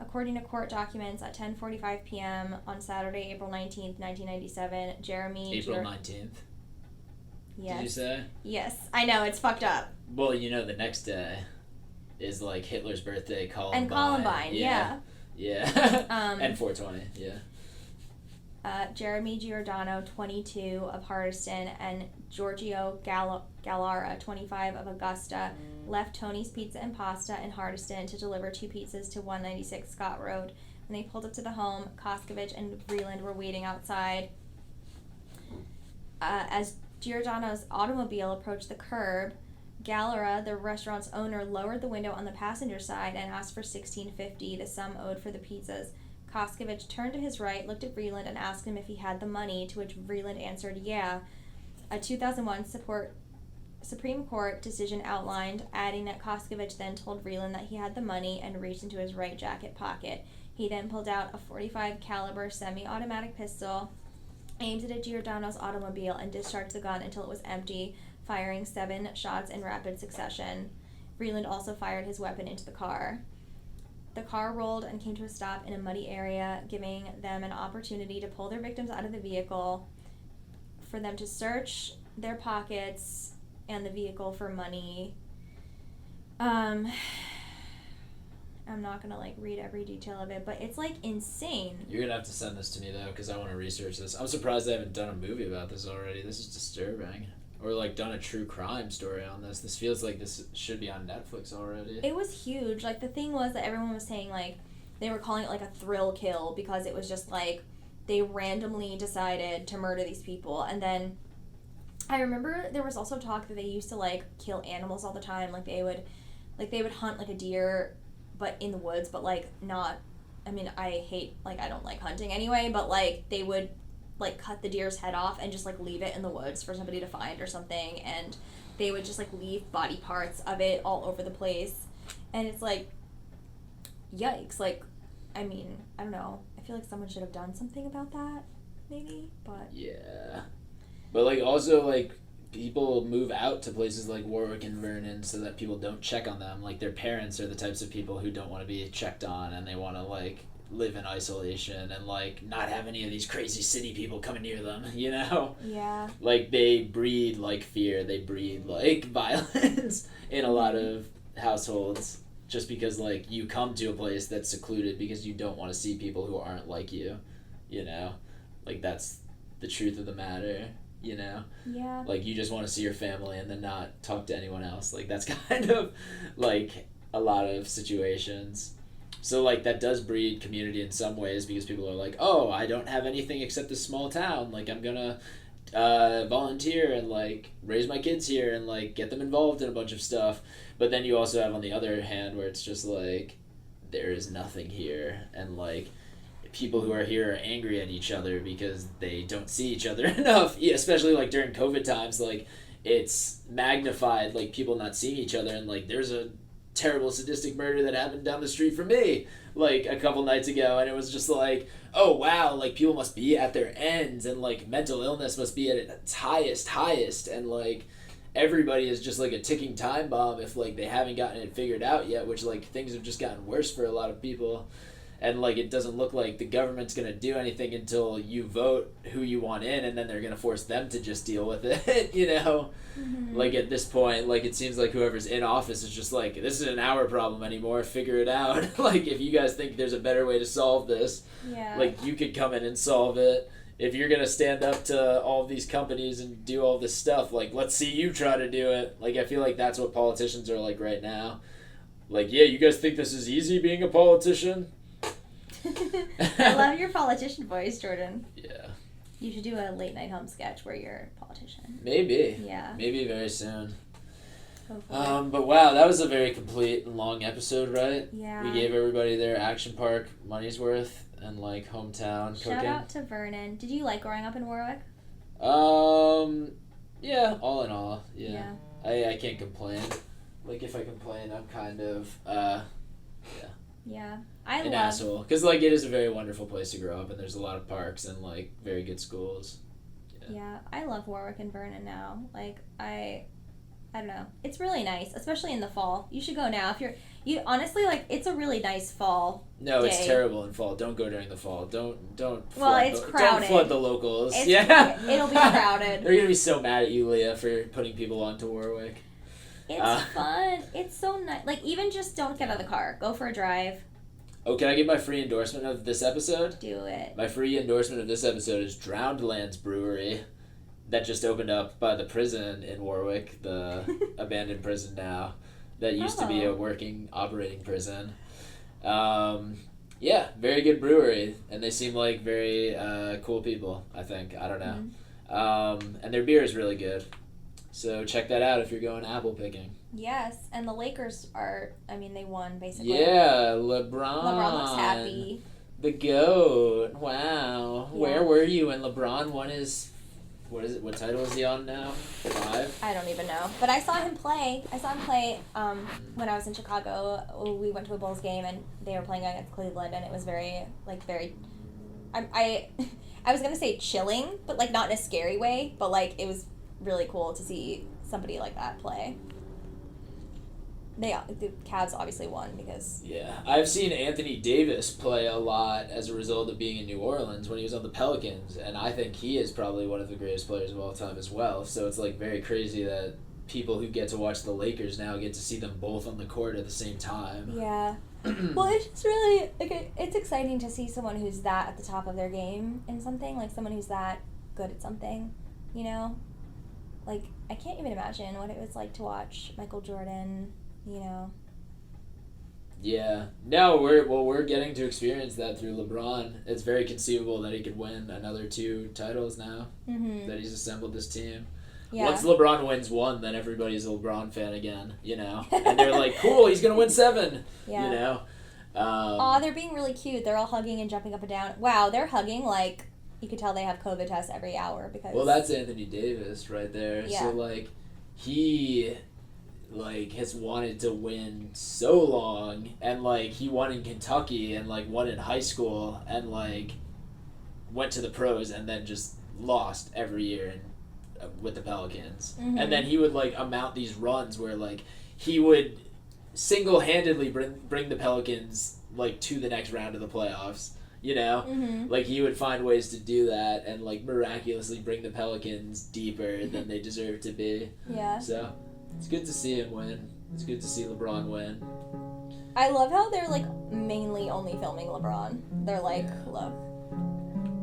According to court documents, at 10:45 p.m. on Saturday, April 19th, 1997, Jeremy... April 19th? Yes. Did you say? Yes. I know, it's fucked up. Well, you know, the next day is, like, Hitler's birthday, Columbine. And Columbine, yeah. Yeah. And 420, yeah. Jeremy Giordano, 22, of Hardiston, and Giorgio Gallara, 25, of Augusta, left Tony's Pizza and Pasta in Hardiston to deliver 2 pizzas to 196 Scott Road. When they pulled up to the home, Koskovich and Vreeland were waiting outside. As Giordano's automobile approached the curb, Gallara, the restaurant's owner, lowered the window on the passenger side and asked for $16.50, the sum owed for the pizzas. Koskovich turned to his right, looked at Vreeland, and asked him if he had the money, to which Vreeland answered, yeah. A 2001 Supreme Court decision outlined, adding that Koskovich then told Vreeland that he had the money and reached into his right jacket pocket. He then pulled out a .45 caliber semi-automatic pistol, aimed it at Giordano's automobile, and discharged the gun until it was empty, firing 7 shots in rapid succession. Vreeland also fired his weapon into the car. The car rolled and came to a stop in a muddy area, giving them an opportunity to pull their victims out of the vehicle, for them to search their pockets and the vehicle for money. I'm not gonna read every detail of it, but it's insane. You're gonna have to send this to me though, because I want to research this. I'm surprised they haven't done a movie about this already. This is disturbing. Or done a true crime story on this. This feels like this should be on Netflix already. It was huge. The thing was that everyone was saying they were calling it a thrill kill, because it was just they randomly decided to murder these people. And then I remember there was also talk that they used to kill animals all the time. They would hunt a deer, but in the woods, but not. I mean, I hate I don't like hunting anyway, but they would cut the deer's head off and just leave it in the woods for somebody to find or something, and they would just leave body parts of it all over the place, and it's yikes. I mean, I don't know, I feel someone should have done something about that, maybe, but yeah. But also people move out to places like Warwick and Vernon so that people don't check on them. Their parents are the types of people who don't want to be checked on, and they want to live in isolation and not have any of these crazy city people coming near them, you know? Yeah. They breed fear, they breed violence in a lot of households, just because you come to a place that's secluded because you don't want to see people who aren't like you know? That's the truth of the matter, you know? Yeah. You just want to see your family and then not talk to anyone else. That's kind of a lot of situations. So, that does breed community in some ways, because people are oh, I don't have anything except this small town. I'm gonna volunteer and, raise my kids here and, get them involved in a bunch of stuff. But then you also have, on the other hand, where it's just, there is nothing here. And, people who are here are angry at each other because they don't see each other enough. Yeah, especially, during COVID times, it's magnified, people not seeing each other. And, there's a terrible sadistic murder that happened down the street from me a couple nights ago, and it was just oh wow, people must be at their ends, and mental illness must be at its highest, and everybody is just a ticking time bomb if they haven't gotten it figured out yet, which things have just gotten worse for a lot of people. And it doesn't look like the government's gonna do anything until you vote who you want in, and then they're gonna force them to just deal with it, you know? Mm-hmm. At this point, it seems like whoever's in office is just this isn't our problem anymore, figure it out. If you guys think there's a better way to solve this, yeah. you could come in and solve it. if you're gonna stand up to all of these companies and do all this stuff, like, let's see you try to do it. Like, I feel like that's what politicians are like right now. Like, yeah, you guys think this is easy being a politician? I love your politician voice, Jordan. Yeah. You should do a late night home sketch where you're a politician. Maybe. Yeah. Maybe very soon. Hopefully. But wow, that was a very complete and long episode, right? Yeah. We gave everybody their action park money's worth and like hometown Shout cooking. out to Vernon. Did you like growing up in Warwick? Yeah, all in all, yeah. Yeah. I can't complain. Like, if I complain, I'm kind of Yeah. an asshole. Because, like, it is a very wonderful place to grow up, and there's a lot of parks and, like, very good schools. Yeah, I love Warwick and Vernon now. Like, I don't know. It's really nice, especially in the fall. You should go now if you honestly, like, it's a really nice fall. No, day. It's terrible in fall. Don't go during the fall. Don't Well, flood it's don't crowded. flood the locals. It's, yeah. It'll be crowded. They're gonna be so mad at you, Leah, for putting people onto Warwick. It's fun. It's so nice. Like, even just don't get out of the car. Go for a drive. Oh, can I give my free endorsement of this episode? Do it. My free endorsement of this episode is Drowned Lands Brewery. That just opened up by the prison in Warwick, the abandoned prison now. That used to be a working, operating prison. Yeah, very good brewery. And they seem like very cool people, I think. I don't know. Mm-hmm. And their beer is really good. So check that out if you're going apple picking. Yes, and the Lakers they won, basically. Yeah, LeBron. LeBron looks happy. The GOAT. Wow. Yeah. Where were you when LeBron won his... What title is he on now? 5? I don't even know. But I saw him play. When I was in Chicago. We went to a Bulls game, and they were playing against Cleveland, and it was very... I was going to say chilling, but, like, not in a scary way. But, like, it was really cool to see somebody like that play. The Cavs obviously won because... Yeah. I've seen Anthony Davis play a lot as a result of being in New Orleans when he was on the Pelicans, and I think he is probably one of the greatest players of all time as well. So it's, like, very crazy that people who get to watch the Lakers now get to see them both on the court at the same time. Yeah. Well, it's just really... like, it's exciting to see someone who's that at the top of their game in something. Like, someone who's that good at something, you know? Like, I can't even imagine what it was like to watch Michael Jordan... you know. Yeah. No, we're getting to experience that through LeBron. It's very conceivable that he could win another 2 titles now. Mm-hmm. That he's assembled this team. Yeah. Once LeBron wins 1, then everybody's a LeBron fan again, you know. And they're like, cool, he's gonna win 7. Yeah. You know. Aw, they're being really cute. They're all hugging and jumping up and down. Wow, they're hugging like you could tell they have COVID tests every hour because. Well, that's Anthony Davis right there. Yeah. So like, he. Like, has wanted to win so long, and, like, he won in Kentucky, and, like, won in high school, and, like, went to the pros, and then just lost every year with the Pelicans. Mm-hmm. And then he would, like, amount these runs where, like, he would single-handedly bring the Pelicans, like, to the next round of the playoffs, you know? Mm-hmm. Like, he would find ways to do that, and, like, miraculously bring the Pelicans deeper than they deserve to be. Yeah. So... it's good to see him win. It's good to see LeBron win. I love how they're, like, mainly only filming LeBron. They're like, look,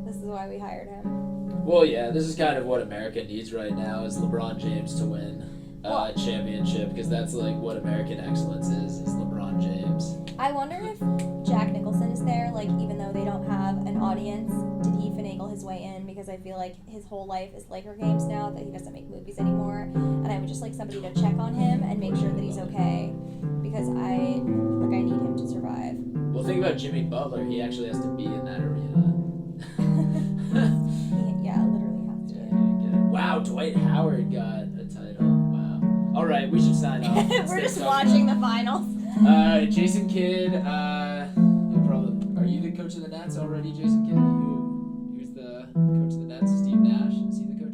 this is why we hired him. Well, yeah, this is kind of what America needs right now is LeBron James to win a championship, because that's, like, what American excellence is LeBron James. I wonder if Jack Nicholson is there, like, even though they don't have an audience, did he finagle his way in? Because I feel like his whole life is Laker games now, that he doesn't make movies anymore. And I would just like somebody to check on him and make sure that he's okay. Because I need him to survive. Well, think about Jimmy Butler. He actually has to be in that arena. Yeah, literally has to. Yeah, wow, Dwight Howard got a title. Wow. All right, we should sign off. We're just watching the finals. Jason Kidd, are you the coach of the Nets already, Jason Kidd? Who's the coach of the Nets? Steve Nash? Is he the coach